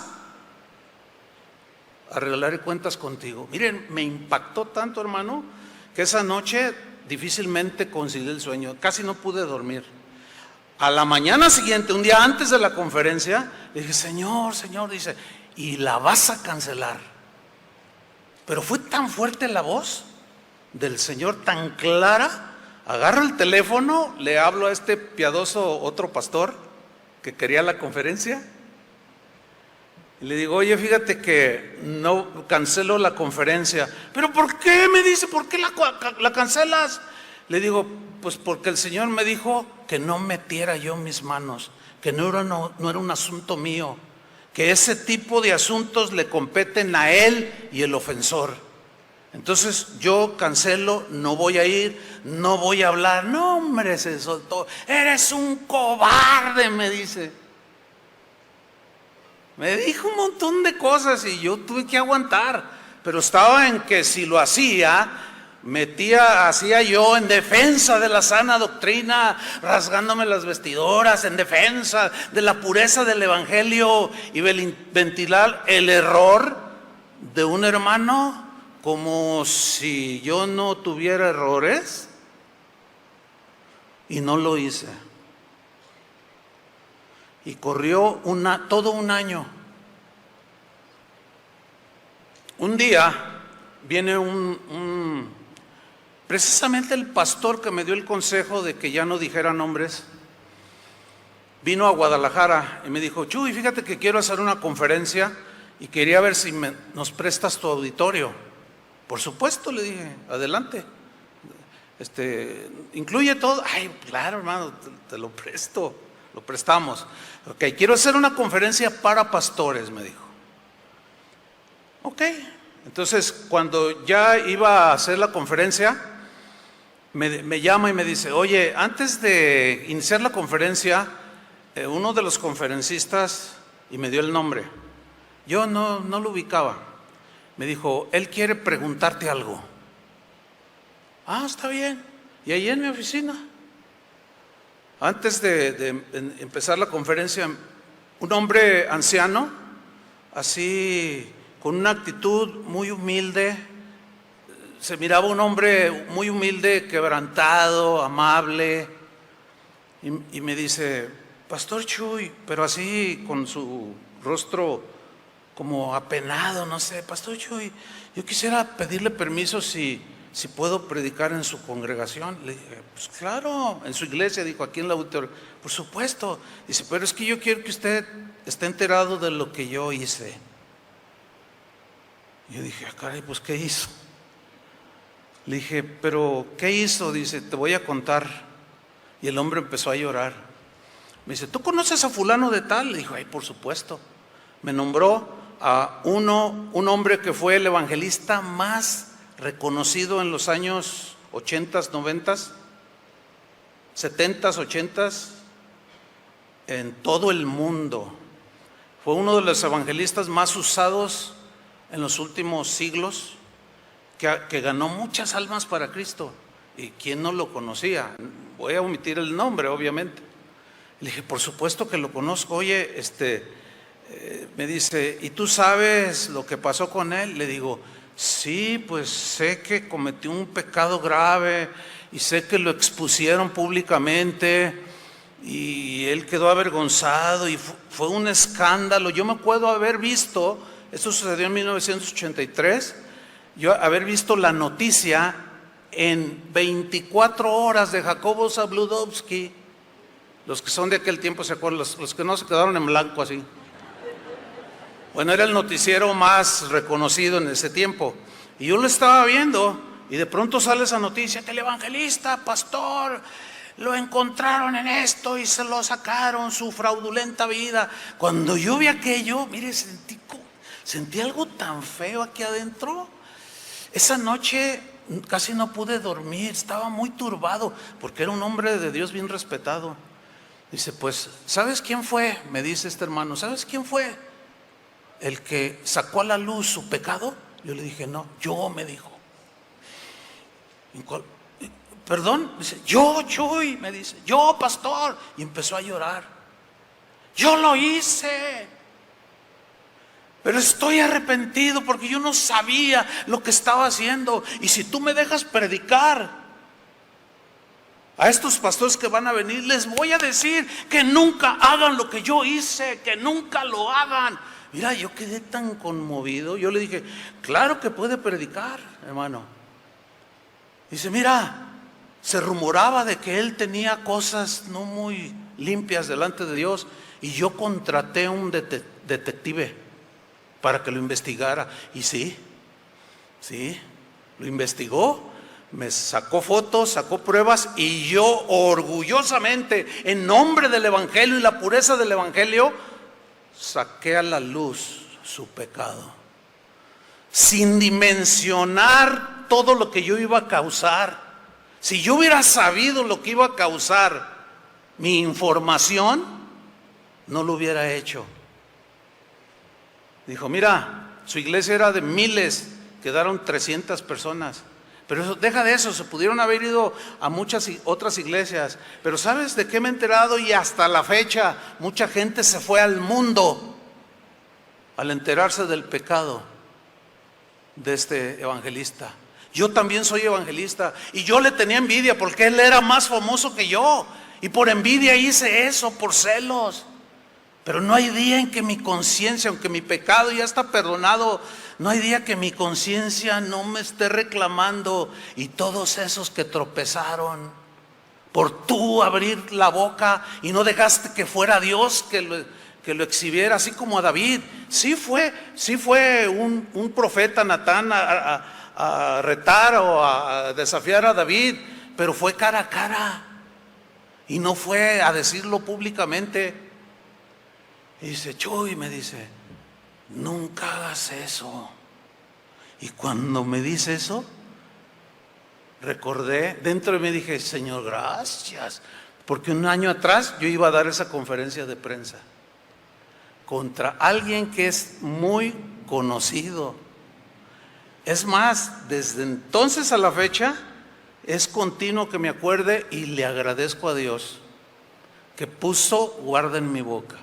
[SPEAKER 1] arreglaré cuentas contigo. Miren, me impactó tanto, hermano, que esa noche difícilmente concilié el sueño, casi no pude dormir. A la mañana siguiente, un día antes de la conferencia, le dije: Señor, dice, ¿y la vas a cancelar? Pero fue tan fuerte la voz del Señor, tan clara. Agarro el teléfono, le hablo a este piadoso otro pastor que quería la conferencia y le digo: oye, fíjate que no cancelo la conferencia. ¿Pero por qué? Me dice: ¿por qué la cancelas? Le digo: pues porque el Señor me dijo que no metiera yo mis manos, que no era un asunto mío, que ese tipo de asuntos le competen a él y el ofensor. Entonces yo cancelo, no voy a ir, no voy a hablar. No, hombre, se soltó. Eres un cobarde, me dice. Me dijo un montón de cosas y yo tuve que aguantar, pero estaba en que si lo hacía hacía yo en defensa de la sana doctrina, rasgándome las vestiduras, en defensa de la pureza del evangelio y ventilar el error de un hermano como si yo no tuviera errores, y no lo hice. Y corrió todo un año. Un día viene precisamente el pastor que me dio el consejo de que ya no dijera nombres, vino a Guadalajara y me dijo: Chuy, fíjate que quiero hacer una conferencia y quería ver si nos prestas tu auditorio. Por supuesto, le dije, adelante. ¿Incluye todo? Ay, claro, hermano, te lo presto, lo prestamos. Ok, quiero hacer una conferencia para pastores, me dijo. Ok, entonces cuando ya iba a hacer la conferencia, me llama y me dice: oye, antes de iniciar la conferencia, uno de los conferencistas, y me dio el nombre, yo no lo ubicaba, me dijo: él quiere preguntarte algo. Ah, está bien. Y ahí en mi oficina, antes de empezar la conferencia, un hombre anciano, así con una actitud muy humilde, se miraba un hombre muy humilde, quebrantado, amable, y me dice: Pastor Chuy, pero así con su rostro como apenado, no sé: Pastor Chuy, yo quisiera pedirle permiso si puedo predicar en su congregación. Le dije: pues claro, en su iglesia, dijo, aquí en la auditorio. Por supuesto. Dice: pero es que yo quiero que usted esté enterado de lo que yo hice. Yo dije: caray, pues ¿qué hizo? Le dije: pero ¿qué hizo? Dice: te voy a contar. Y el hombre empezó a llorar. Me dice: ¿tú conoces a fulano de tal? Le dijo: ay, por supuesto. Me nombró a un hombre que fue el evangelista más reconocido en los años 80s, 90s, 70s, 80s, en todo el mundo. Fue uno de los evangelistas más usados en los últimos siglos, que ganó muchas almas para Cristo. ¿Y quién no lo conocía? Voy a omitir el nombre, obviamente. Le dije: por supuesto que lo conozco. Oye, me dice: ¿y tú sabes lo que pasó con él? Le digo: sí, pues sé que cometió un pecado grave y sé que lo expusieron públicamente y él quedó avergonzado y fue un escándalo. Yo me acuerdo haber visto, esto sucedió en 1983, yo haber visto la noticia en 24 horas de Jacobo Zabludovsky. Los que son de aquel tiempo se acuerdan, los que no se quedaron en blanco así. Bueno, era el noticiero más reconocido en ese tiempo. Y yo lo estaba viendo y de pronto sale esa noticia que el evangelista, pastor, lo encontraron en esto y se lo sacaron, su fraudulenta vida. Cuando yo vi aquello, mire, sentí algo tan feo aquí adentro. Esa noche casi no pude dormir, estaba muy turbado, porque era un hombre de Dios bien respetado. Dice, pues, ¿sabes quién fue? Me dice este hermano, ¿sabes quién fue el que sacó a la luz su pecado? Yo le dije, no, yo, me dijo. Perdón, dice, yo, Chuy, me dice, yo, pastor. Y empezó a llorar. Yo lo hice, pero estoy arrepentido porque yo no sabía lo que estaba haciendo. Y si tú me dejas predicar a estos pastores que van a venir, les voy a decir que nunca hagan lo que yo hice, que nunca lo hagan. Mira, yo quedé tan conmovido. Yo le dije, claro que puede predicar, hermano. Dice, mira, se rumoraba de que él tenía cosas no muy limpias delante de Dios, y yo contraté a un detective para que lo investigara. Y sí, lo investigó, me sacó fotos, sacó pruebas, y yo orgullosamente, en nombre del evangelio y la pureza del evangelio, saqué a la luz su pecado, sin dimensionar todo lo que yo iba a causar. Si yo hubiera sabido lo que iba a causar mi información, no lo hubiera hecho. Dijo, mira, su iglesia era de miles, quedaron 300 personas. Pero eso, deja de eso, se pudieron haber ido a muchas otras iglesias. Pero ¿sabes de qué me he enterado? Y hasta la fecha, mucha gente se fue al mundo al enterarse del pecado de este evangelista. Yo también soy evangelista y yo le tenía envidia porque él era más famoso que yo. Y por envidia hice eso, por celos. Pero no hay día en que mi conciencia, aunque mi pecado ya está perdonado, no hay día que mi conciencia no me esté reclamando. Y todos esos que tropezaron por tú abrir la boca y no dejaste que fuera Dios que lo exhibiera, así como a David. Sí fue un profeta Natán a retar o a desafiar a David, pero fue cara a cara y no fue a decirlo públicamente. Y dice, Chuy, me dice, nunca hagas eso. Y cuando me dice eso, recordé, dentro de mí dije, Señor, gracias, porque un año atrás yo iba a dar esa conferencia de prensa contra alguien que es muy conocido. Es más, desde entonces a la fecha, es continuo que me acuerde y le agradezco a Dios que puso guarda en mi boca,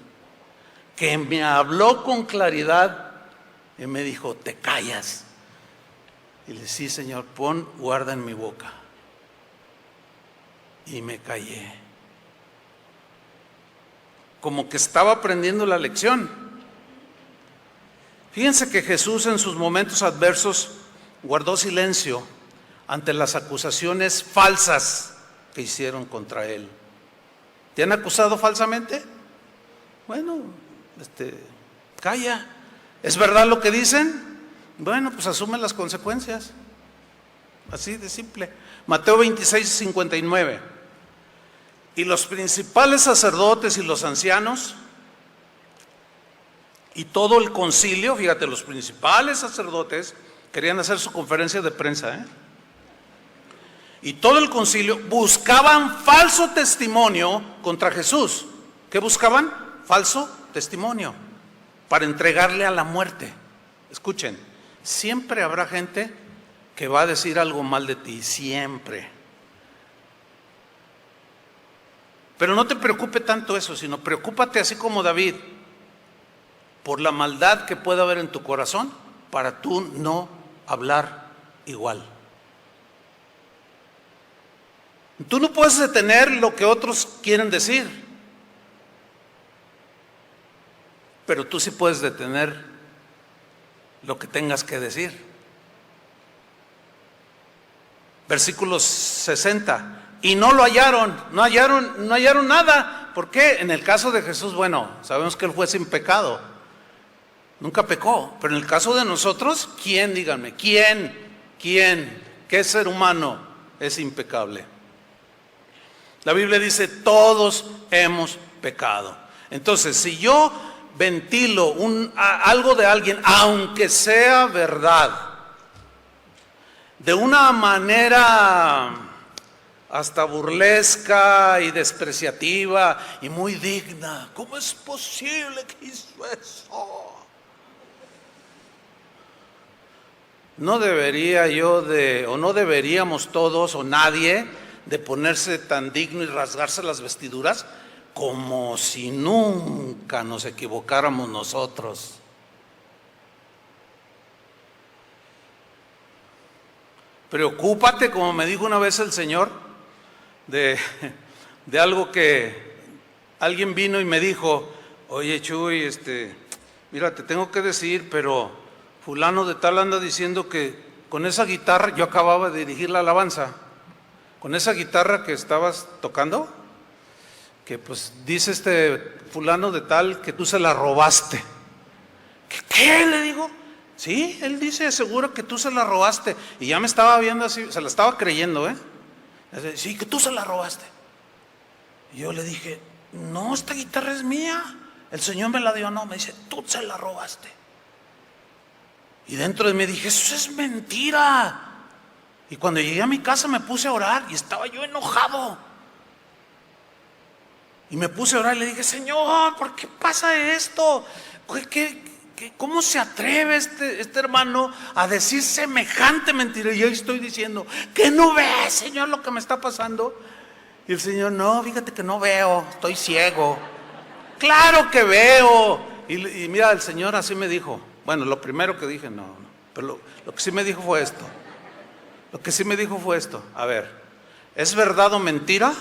[SPEAKER 1] que me habló con claridad y me dijo, te callas. Y le dije, sí, Señor, pon guarda en mi boca. Y me callé. Como que estaba aprendiendo la lección. Fíjense que Jesús en sus momentos adversos guardó silencio ante las acusaciones falsas que hicieron contra él. ¿Te han acusado falsamente? Bueno, calla. ¿Es verdad lo que dicen? Bueno, pues asume las consecuencias. Así de simple. Mateo 26:59. Y los principales sacerdotes y los ancianos y todo el concilio, fíjate, los principales sacerdotes querían hacer su conferencia de prensa, y todo el concilio buscaban falso testimonio contra Jesús. ¿Qué buscaban? Falso testimonio para entregarle a la muerte. Escuchen, siempre habrá gente que va a decir algo mal de ti, siempre. Pero no te preocupe tanto eso, sino preocúpate así como David por la maldad que pueda haber en tu corazón para tú no hablar igual. Tú no puedes detener lo que otros quieren decir, pero tú sí puedes detener lo que tengas que decir. Versículo 60. Y no lo hallaron, no hallaron nada. ¿Por qué? En el caso de Jesús, bueno, sabemos que Él fue sin pecado. Nunca pecó. Pero en el caso de nosotros, ¿quién? Díganme, ¿quién? ¿Qué ser humano es impecable? La Biblia dice, todos hemos pecado. Entonces, si yo ventilo algo de alguien, aunque sea verdad, de una manera hasta burlesca y despreciativa y muy digna, ¿cómo es posible que hizo eso? No debería o no deberíamos todos o nadie de ponerse tan digno y rasgarse las vestiduras como si nunca nos equivocáramos nosotros. Preocúpate, como me dijo una vez el Señor, de algo que alguien vino y me dijo, oye Chuy, mira, te tengo que decir, pero fulano de tal anda diciendo que con esa guitarra, yo acababa de dirigir la alabanza, con esa guitarra que estabas tocando, que pues dice fulano de tal que tú se la robaste. ¿Qué? Le digo. Sí, él dice, seguro que tú se la robaste. Y ya me estaba viendo así, se la estaba creyendo, Sí, que tú se la robaste. Y yo le dije, no, esta guitarra es mía. El Señor me la dio. No, me dice, tú se la robaste. Y dentro de mí dije, eso es mentira. Y cuando llegué a mi casa me puse a orar y estaba yo enojado. Y me puse a orar y le dije, Señor, ¿por qué pasa esto? ¿Cómo se atreve este hermano a decir semejante mentira? Y yo estoy diciendo, ¿que no ves, Señor, lo que me está pasando? Y el Señor, no, fíjate que no veo, estoy ciego. Claro que veo. Y mira, el Señor así me dijo. Bueno, lo primero que dije, no, pero lo que sí me dijo fue esto. A ver, ¿es verdad o mentira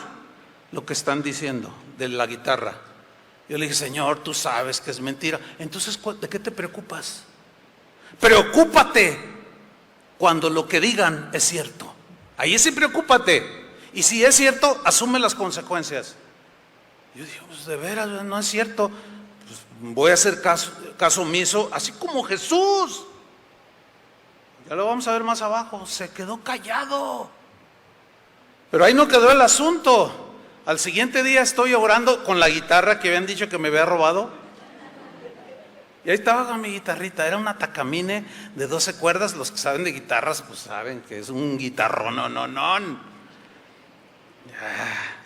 [SPEAKER 1] lo que están diciendo de la guitarra? Yo le dije, Señor, tú sabes que es mentira. Entonces, ¿de qué te preocupas? Preocúpate cuando lo que digan es cierto. Ahí sí preocúpate. Y si es cierto, asume las consecuencias. Yo dije, pues de veras, no es cierto. Pues voy a hacer caso omiso, así como Jesús. Ya lo vamos a ver más abajo. Se quedó callado. Pero ahí no quedó el asunto. Al siguiente día estoy orando con la guitarra que habían dicho que me había robado. Y ahí estaba con mi guitarrita. Era una Takamine de 12 cuerdas. Los que saben de guitarras, pues saben que es un guitarrón. No.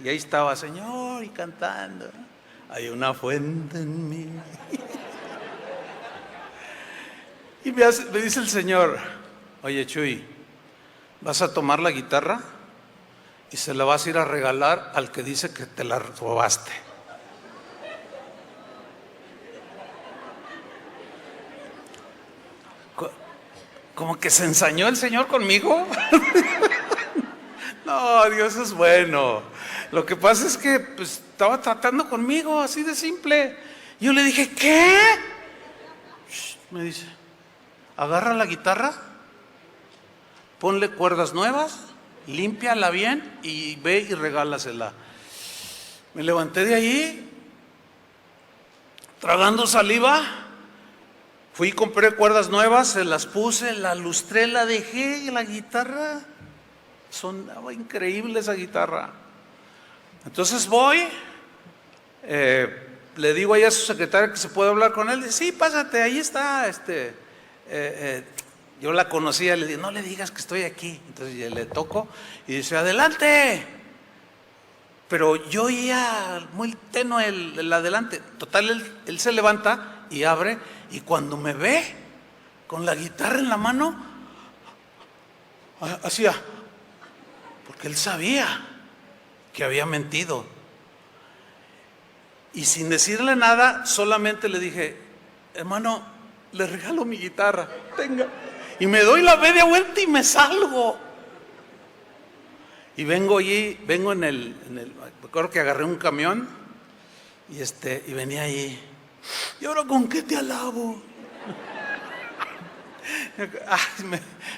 [SPEAKER 1] Y ahí estaba, Señor, y cantando. Hay una fuente en mí. Y me dice el Señor, oye Chuy, ¿vas a tomar la guitarra? Y se la vas a ir a regalar al que dice que te la robaste. Como que se ensañó el Señor conmigo. No, Dios es bueno. Lo que pasa es que pues, estaba tratando conmigo, así de simple. Yo le dije, ¿qué? Me dice, agarra la guitarra, ponle cuerdas nuevas, límpiala bien y ve y regálasela. Me levanté de ahí, tragando saliva, fui y compré cuerdas nuevas, se las puse, la lustré, la dejé y la guitarra sonaba increíble esa guitarra. Entonces voy, le digo ahí a su secretaria que se puede hablar con él. Dice, sí, pásate, ahí está. Yo la conocía, le digo, no le digas que estoy aquí. Entonces le toco y dice, adelante. Pero yo oía muy tenue el adelante. Total, él se levanta y abre. Y cuando me ve con la guitarra en la mano, hacía, porque él sabía que había mentido. Y sin decirle nada, solamente le dije, hermano, le regalo mi guitarra, tenga. Y me doy la media vuelta y me salgo. Y vengo allí, me acuerdo que agarré un camión y venía allí. ¿Y ahora con qué te alabo?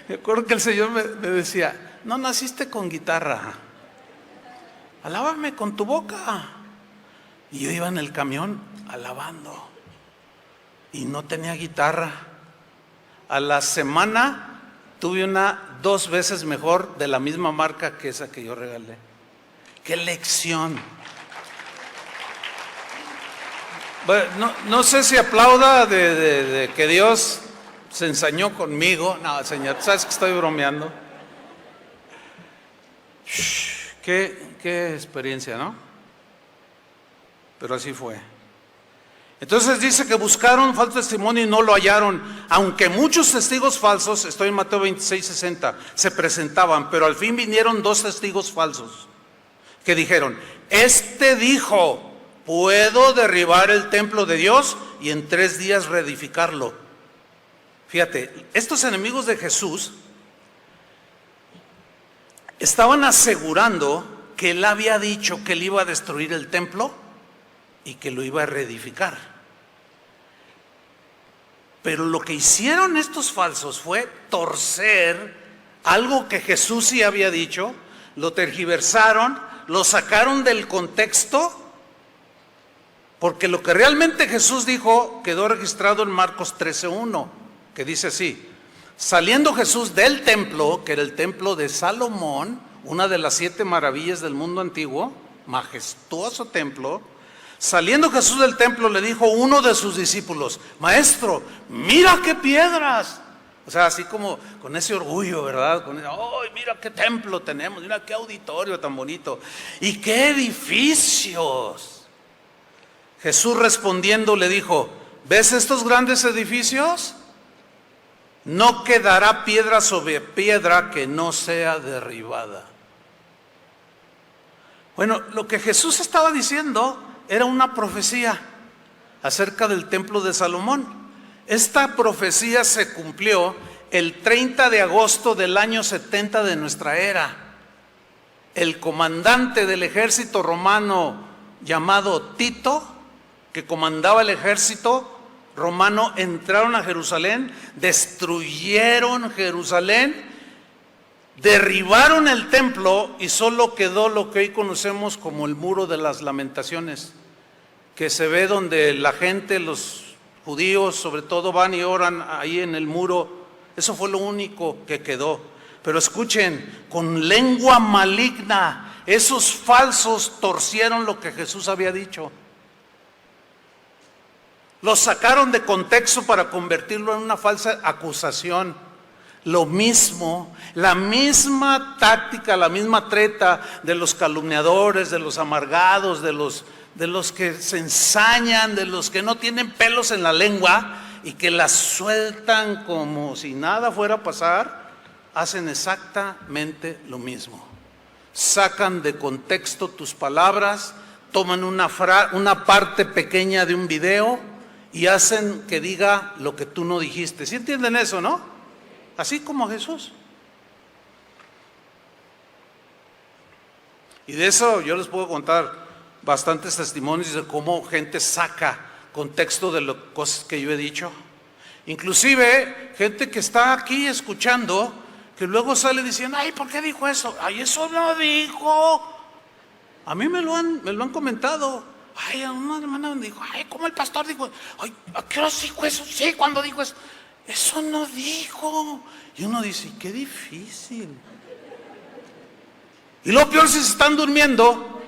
[SPEAKER 1] Me acuerdo que el Señor me decía, no naciste con guitarra, alábame con tu boca. Y yo iba en el camión alabando y no tenía guitarra. A la semana tuve una 2 veces mejor de la misma marca que esa que yo regalé. ¡Qué lección! Bueno, no sé si aplauda de que Dios se ensañó conmigo. No, Señor, sabes que estoy bromeando. Qué experiencia, ¿no? Pero así fue. Entonces dice que buscaron falso testimonio y no lo hallaron, aunque muchos testigos falsos, estoy en Mateo 26:60, se presentaban, pero al fin vinieron 2 testigos falsos que dijeron: este dijo, puedo derribar el templo de Dios y en 3 días reedificarlo. Fíjate, estos enemigos de Jesús estaban asegurando que él había dicho que él iba a destruir el templo y que lo iba a reedificar. Pero lo que hicieron estos falsos fue torcer algo que Jesús sí había dicho, lo tergiversaron, lo sacaron del contexto, porque lo que realmente Jesús dijo quedó registrado en Marcos 13:1, que dice así: saliendo Jesús del templo, que era el templo de Salomón, una de las 7 maravillas del mundo antiguo, majestuoso templo. Saliendo Jesús del templo le dijo uno de sus discípulos: maestro, mira qué piedras. O sea, así como con ese orgullo, ¿verdad? ¡Ay, mira qué templo tenemos! Mira qué auditorio tan bonito. ¡Y qué edificios! Jesús respondiendo le dijo: ¿ves estos grandes edificios? No quedará piedra sobre piedra que no sea derribada. Bueno, lo que Jesús estaba diciendo era una profecía acerca del templo de Salomón. Esta profecía se cumplió el 30 de agosto del año 70 de nuestra era. El comandante del ejército romano llamado Tito, que comandaba el ejército romano, entraron a Jerusalén, destruyeron Jerusalén, derribaron el templo y solo quedó lo que hoy conocemos como el Muro de las Lamentaciones, que se ve donde la gente, los judíos sobre todo, van y oran ahí en el muro. Eso fue lo único que quedó. Pero escuchen, con lengua maligna, esos falsos torcieron lo que Jesús había dicho. Lo sacaron de contexto para convertirlo en una falsa acusación. Lo mismo, la misma táctica, la misma treta de los calumniadores, de los amargados, de los que se ensañan, de los que no tienen pelos en la lengua y que las sueltan como si nada fuera a pasar, hacen exactamente lo mismo. Sacan de contexto tus palabras, toman una parte pequeña de un video y hacen que diga lo que tú no dijiste. ¿Sí entienden eso, no? Así como Jesús. Y de eso yo les puedo contar bastantes testimonios de cómo gente saca contexto de las cosas que yo he dicho. Inclusive gente que está aquí escuchando, que luego sale diciendo: ay, ¿por qué dijo eso? Ay, eso no dijo. A mí me lo han comentado. Ay, una hermana me dijo: ay, ¿cómo el pastor dijo? Ay, ¿a qué hora dijo eso? Sí, ¿cuándo dijo eso? Eso no dijo. Y uno dice: qué difícil. Y lo peor, si se están durmiendo.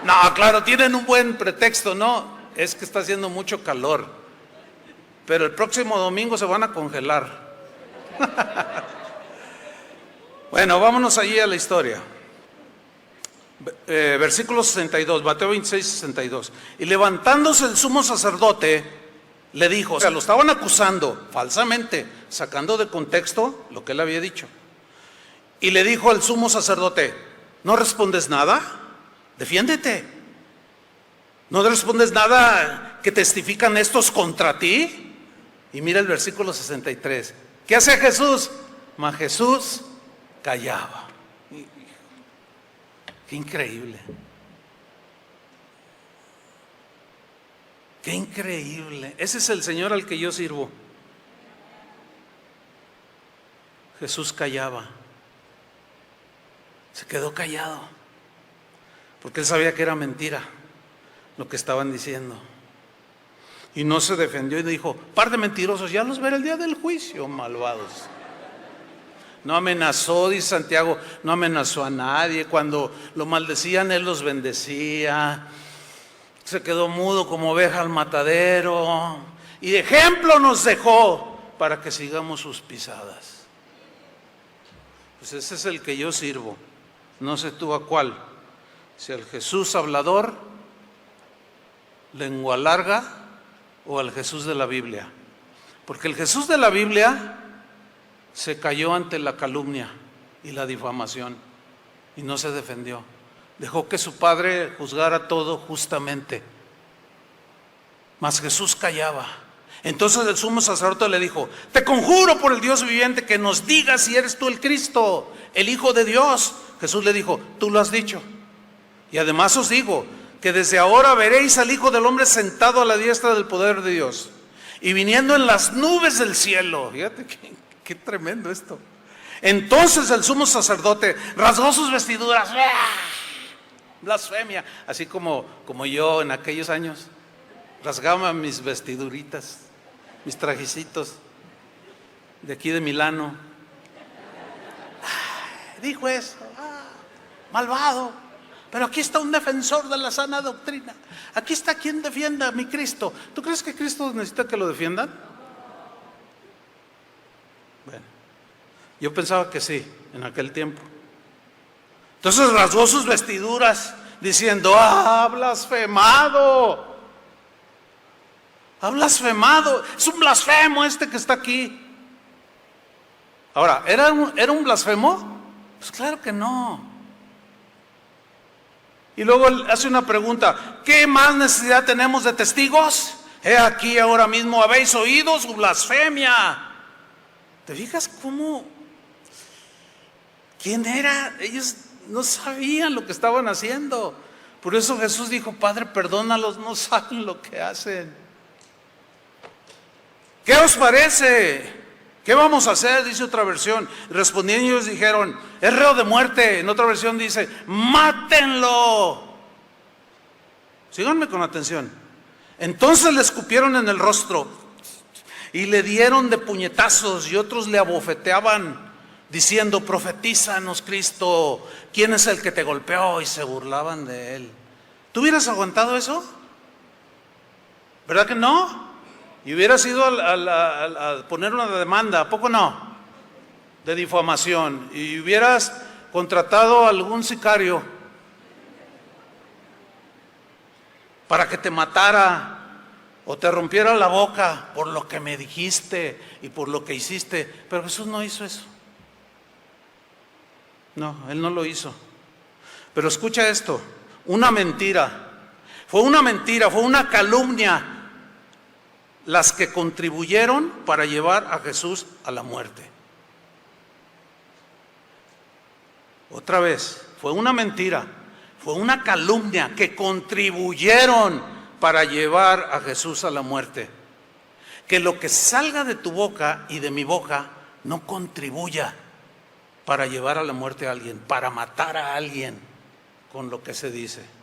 [SPEAKER 1] No, claro, tienen un buen pretexto. No, es que está haciendo mucho calor, pero el próximo domingo se van a congelar. Bueno, vámonos allí a la historia. Versículo 62, Mateo 26:62. Y levantándose el sumo sacerdote le dijo, o sea, lo estaban acusando falsamente, sacando de contexto lo que él había dicho. Y le dijo al sumo sacerdote: ¿no respondes nada? Defiéndete. ¿No respondes nada que testifican estos contra ti? Y mira el versículo 63. ¿Qué hace Jesús? Mas Jesús callaba. Qué increíble. Qué increíble. Ese es el Señor al que yo sirvo. Jesús callaba. Se quedó callado, porque él sabía que era mentira lo que estaban diciendo. Y no se defendió y dijo: par de mentirosos, ya los veré el día del juicio, malvados. No amenazó, dice Santiago, no amenazó a nadie. Cuando lo maldecían, él los bendecía. Se quedó mudo como oveja al matadero. Y de ejemplo nos dejó para que sigamos sus pisadas. Pues ese es el que yo sirvo. No sé tú a cuál. Si al Jesús hablador, lengua larga, o al Jesús de la Biblia. Porque el Jesús de la Biblia se cayó ante la calumnia y la difamación y no se defendió. Dejó que su padre juzgara todo justamente. Mas Jesús callaba. Entonces el sumo sacerdote le dijo: te conjuro por el Dios viviente que nos digas si eres tú el Cristo, el Hijo de Dios. Jesús le dijo: tú lo has dicho. Y además os digo que desde ahora veréis al Hijo del Hombre sentado a la diestra del poder de Dios y viniendo en las nubes del cielo. Fíjate qué tremendo esto. Entonces el sumo sacerdote rasgó sus vestiduras. Blasfemia. Así como yo en aquellos años rasgaba mis vestiduritas, mis trajecitos de aquí de Milano. Dijo eso. Malvado. Pero aquí está un defensor de la sana doctrina. Aquí está quien defienda a mi Cristo. ¿Tú crees que Cristo necesita que lo defiendan? Bueno, yo pensaba que sí, en aquel tiempo. Entonces rasgó sus vestiduras diciendo: ¡ah, blasfemado! ¡Ha blasfemado! Es un blasfemo este que está aquí. Ahora, ¿era un blasfemo? Pues claro que no. Y luego él hace una pregunta: ¿qué más necesidad tenemos de testigos? He aquí ahora mismo habéis oído su blasfemia. ¿Te fijas cómo? ¿Quién era? Ellos no sabían lo que estaban haciendo. Por eso Jesús dijo: Padre, perdónalos, no saben lo que hacen. ¿Qué os parece? ¿Qué vamos a hacer? Dice otra versión. Respondiendo ellos dijeron: es reo de muerte. En otra versión dice: mátenlo. Síganme con atención. Entonces le escupieron en el rostro y le dieron de puñetazos, y otros le abofeteaban diciendo: profetízanos, Cristo, ¿quién es el que te golpeó? Y se burlaban de él. ¿Tú hubieras aguantado eso? ¿Verdad que no? Y hubieras ido a poner una demanda, ¿a poco no? De difamación. Y hubieras contratado a algún sicario para que te matara o te rompiera la boca por lo que me dijiste y por lo que hiciste. Pero Jesús no hizo eso. No, Él no lo hizo. Pero escucha esto: una mentira. Fue una calumnia las que contribuyeron para llevar a Jesús a la muerte. Otra vez, fue una mentira, fue una calumnia que contribuyeron para llevar a Jesús a la muerte. Que lo que salga de tu boca y de mi boca no contribuya para llevar a la muerte a alguien, para matar a alguien con lo que se dice.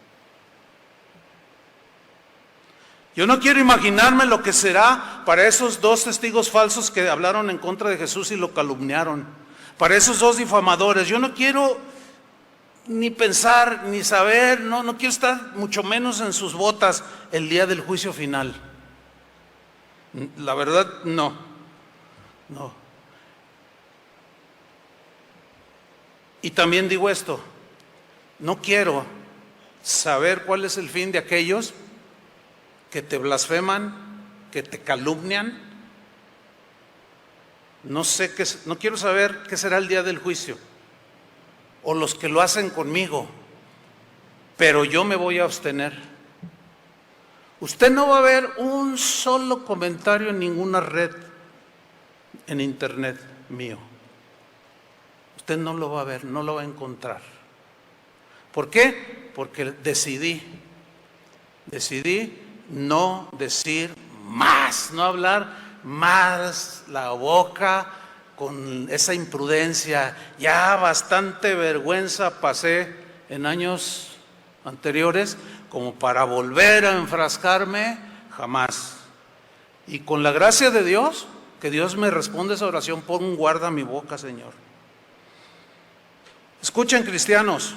[SPEAKER 1] Yo no quiero imaginarme lo que será para esos dos testigos falsos que hablaron en contra de Jesús y lo calumniaron. Para esos dos difamadores. Yo no quiero ni pensar, ni saber, no quiero estar mucho menos en sus botas el día del juicio final. La verdad, no. Y también digo esto: no quiero saber cuál es el fin de aquellos que te blasfeman, que te calumnian. No quiero saber qué será el día del juicio, o los que lo hacen conmigo, pero yo me voy a abstener. Usted no va a ver un solo comentario en ninguna red en internet mío. Usted no lo va a ver, no lo va a encontrar. ¿Por qué? Porque decidí no decir más, no hablar más la boca con esa imprudencia. Ya bastante vergüenza pasé en años anteriores como para volver a enfrascarme, jamás. Y con la gracia de Dios, que Dios me responde esa oración, pon guarda mi boca, Señor. Escuchen, cristianos,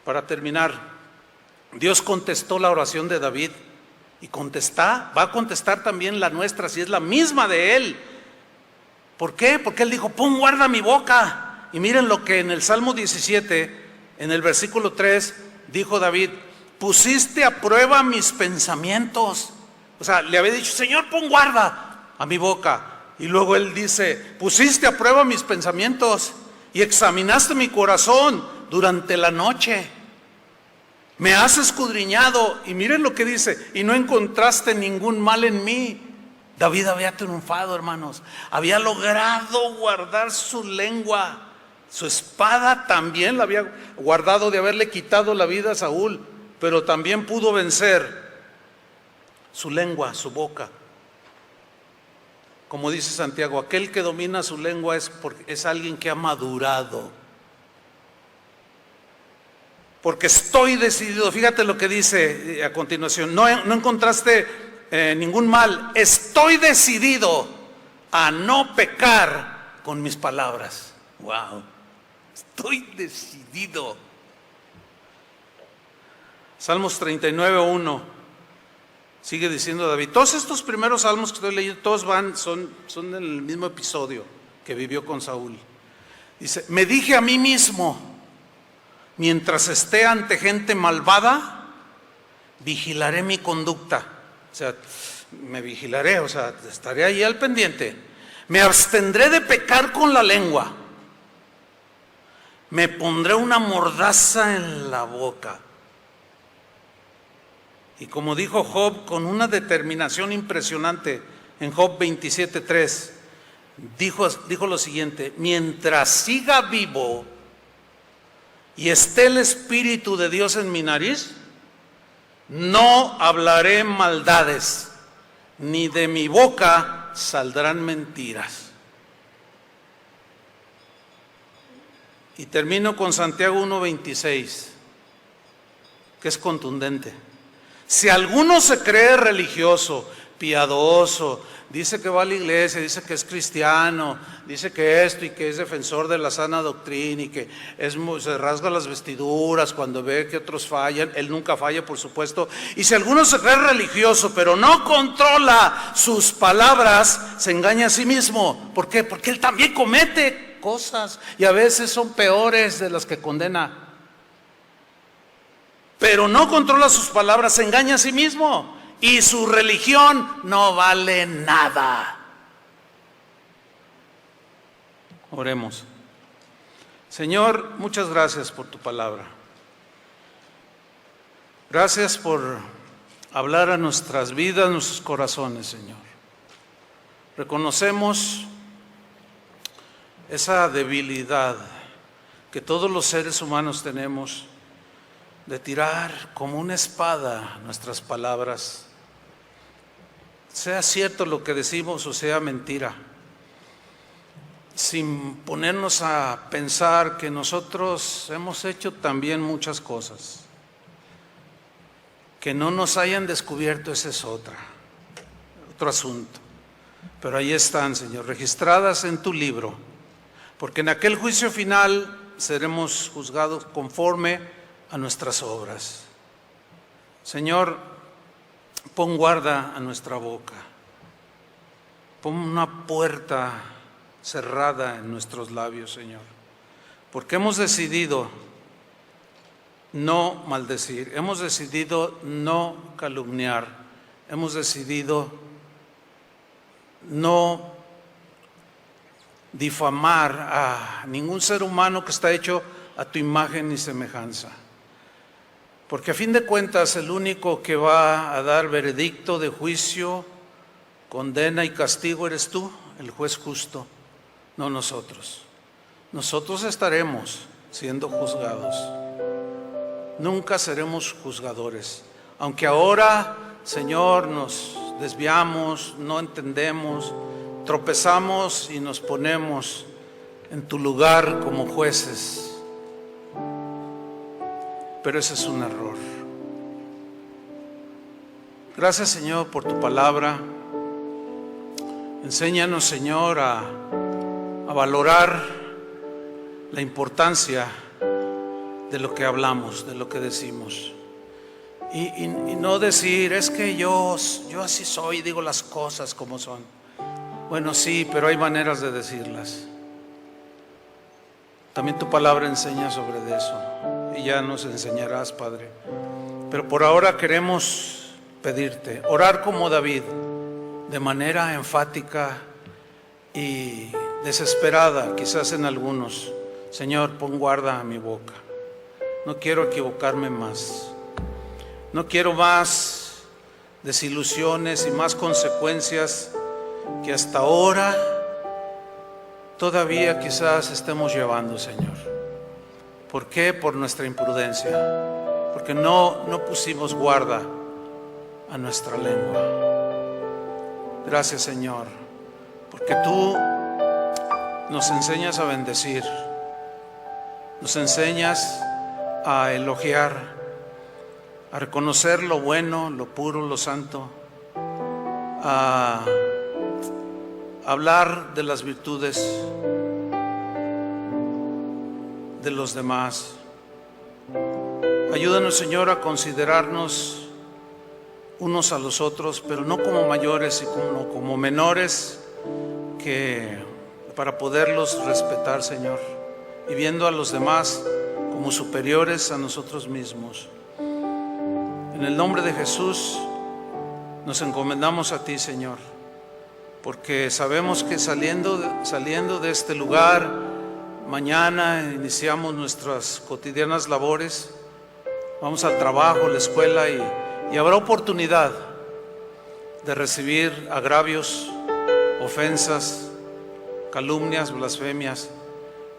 [SPEAKER 1] para terminar, Dios contestó la oración de David y va a contestar también la nuestra, si es la misma de él. ¿Por qué? Porque él dijo, pon guarda mi boca. Y miren lo que en el Salmo 17, en el versículo 3, dijo David: pusiste a prueba mis pensamientos. O sea, le había dicho, Señor, pon guarda a mi boca. Y luego él dice, pusiste a prueba mis pensamientos y examinaste mi corazón durante la noche. Me has escudriñado, y miren lo que dice, y no encontraste ningún mal en mí. David había triunfado, hermanos. Había logrado guardar su lengua. Su espada también la había guardado de haberle quitado la vida a Saúl, pero también pudo vencer su lengua, su boca. Como dice Santiago, aquel que domina su lengua es alguien que ha madurado. Porque estoy decidido, fíjate lo que dice a continuación, no encontraste ningún mal, estoy decidido a no pecar con mis palabras. Wow, estoy decidido. Salmos 39:1, sigue diciendo David. Todos estos primeros salmos que estoy leyendo, todos son en el mismo episodio que vivió con Saúl. Dice, me dije a mí mismo, mientras esté ante gente malvada, vigilaré mi conducta. O sea, me vigilaré, o sea, estaré ahí al pendiente. Me abstendré de pecar con la lengua. Me pondré una mordaza en la boca. Y como dijo Job, con una determinación impresionante, en Job 27:3, dijo lo siguiente: mientras siga vivo y esté el Espíritu de Dios en mi nariz, no hablaré maldades, ni de mi boca saldrán mentiras. Y termino con Santiago 1:26, que es contundente. Si alguno se cree religioso, piadoso, dice que va a la iglesia, dice que es cristiano, dice que esto y que es defensor de la sana doctrina y que se rasga las vestiduras cuando ve que otros fallan, él nunca falla, por supuesto. Y si alguno se cree religioso pero no controla sus palabras, se engaña a sí mismo. ¿Por qué? Porque él también comete cosas y a veces son peores de las que condena. Pero no controla sus palabras, se engaña a sí mismo. Y su religión no vale nada. Oremos. Señor, muchas gracias por tu palabra. Gracias por hablar a nuestras vidas, nuestros corazones, Señor. Reconocemos esa debilidad que todos los seres humanos tenemos de tirar como una espada nuestras palabras, sea cierto lo que decimos o sea mentira, sin ponernos a pensar que nosotros hemos hecho también muchas cosas. Que no nos hayan descubierto, ese es otro asunto. Pero ahí están, Señor, registradas en tu libro, porque en aquel juicio final seremos juzgados conforme a nuestras obras. Señor, pon guarda a nuestra boca, pon una puerta cerrada en nuestros labios, Señor, porque hemos decidido no maldecir, hemos decidido no calumniar, hemos decidido no difamar a ningún ser humano que está hecho a tu imagen y semejanza. Porque a fin de cuentas el único que va a dar veredicto de juicio, condena y castigo eres tú, el juez justo, no nosotros. Nosotros estaremos siendo juzgados. Nunca seremos juzgadores. Aunque ahora, Señor, nos desviamos, no entendemos, tropezamos y nos ponemos en tu lugar como jueces, pero ese es un error. Gracias, Señor, por tu palabra. Enséñanos, Señor, a valorar la importancia de lo que hablamos, de lo que decimos. Y no decir, es que yo así soy, digo las cosas como son. Bueno, sí, pero hay maneras de decirlas. También tu palabra enseña sobre eso, y ya nos enseñarás, Padre. Pero por ahora queremos pedirte, orar como David, de manera enfática y desesperada, quizás en algunos. Señor, pon guarda a mi boca. No quiero equivocarme más. No quiero más desilusiones y más consecuencias que hasta ahora todavía quizás estemos llevando, Señor. ¿Por qué? Por nuestra imprudencia. Porque no pusimos guarda a nuestra lengua. Gracias, Señor, porque tú nos enseñas a bendecir, nos enseñas a elogiar, a reconocer lo bueno, lo puro, lo santo, a hablar de las virtudes de los demás. Ayúdanos, Señor, a considerarnos unos a los otros, pero no como mayores, sino como menores, para poderlos respetar, Señor, y viendo a los demás como superiores a nosotros mismos. En el nombre de Jesús nos encomendamos a ti, Señor, porque sabemos que saliendo de este lugar, mañana iniciamos nuestras cotidianas labores, vamos al trabajo, a la escuela, y habrá oportunidad de recibir agravios, ofensas, calumnias, blasfemias,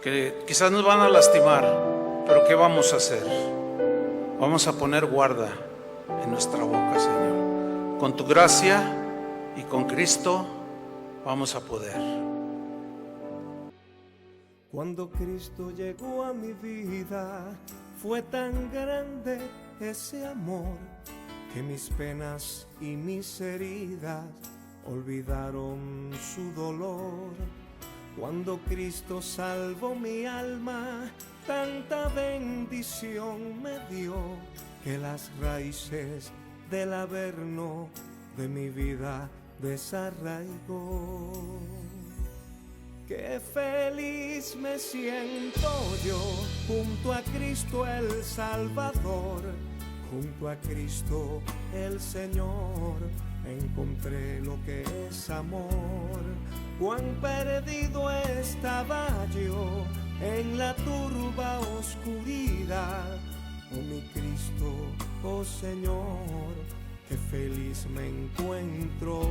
[SPEAKER 1] que quizás nos van a lastimar, pero ¿qué vamos a hacer? Vamos a poner guarda en nuestra boca, Señor. Con tu gracia y con Cristo vamos a poder.
[SPEAKER 2] Cuando Cristo llegó a mi vida, fue tan grande ese amor, que mis penas y mis heridas olvidaron su dolor. Cuando Cristo salvó mi alma, tanta bendición me dio, que las raíces del averno de mi vida desarraigó. Qué feliz me siento yo, junto a Cristo el Salvador, junto a Cristo el Señor, encontré lo que es amor. Cuán perdido estaba yo en la turba oscuridad, oh mi Cristo, oh Señor, qué feliz me encuentro.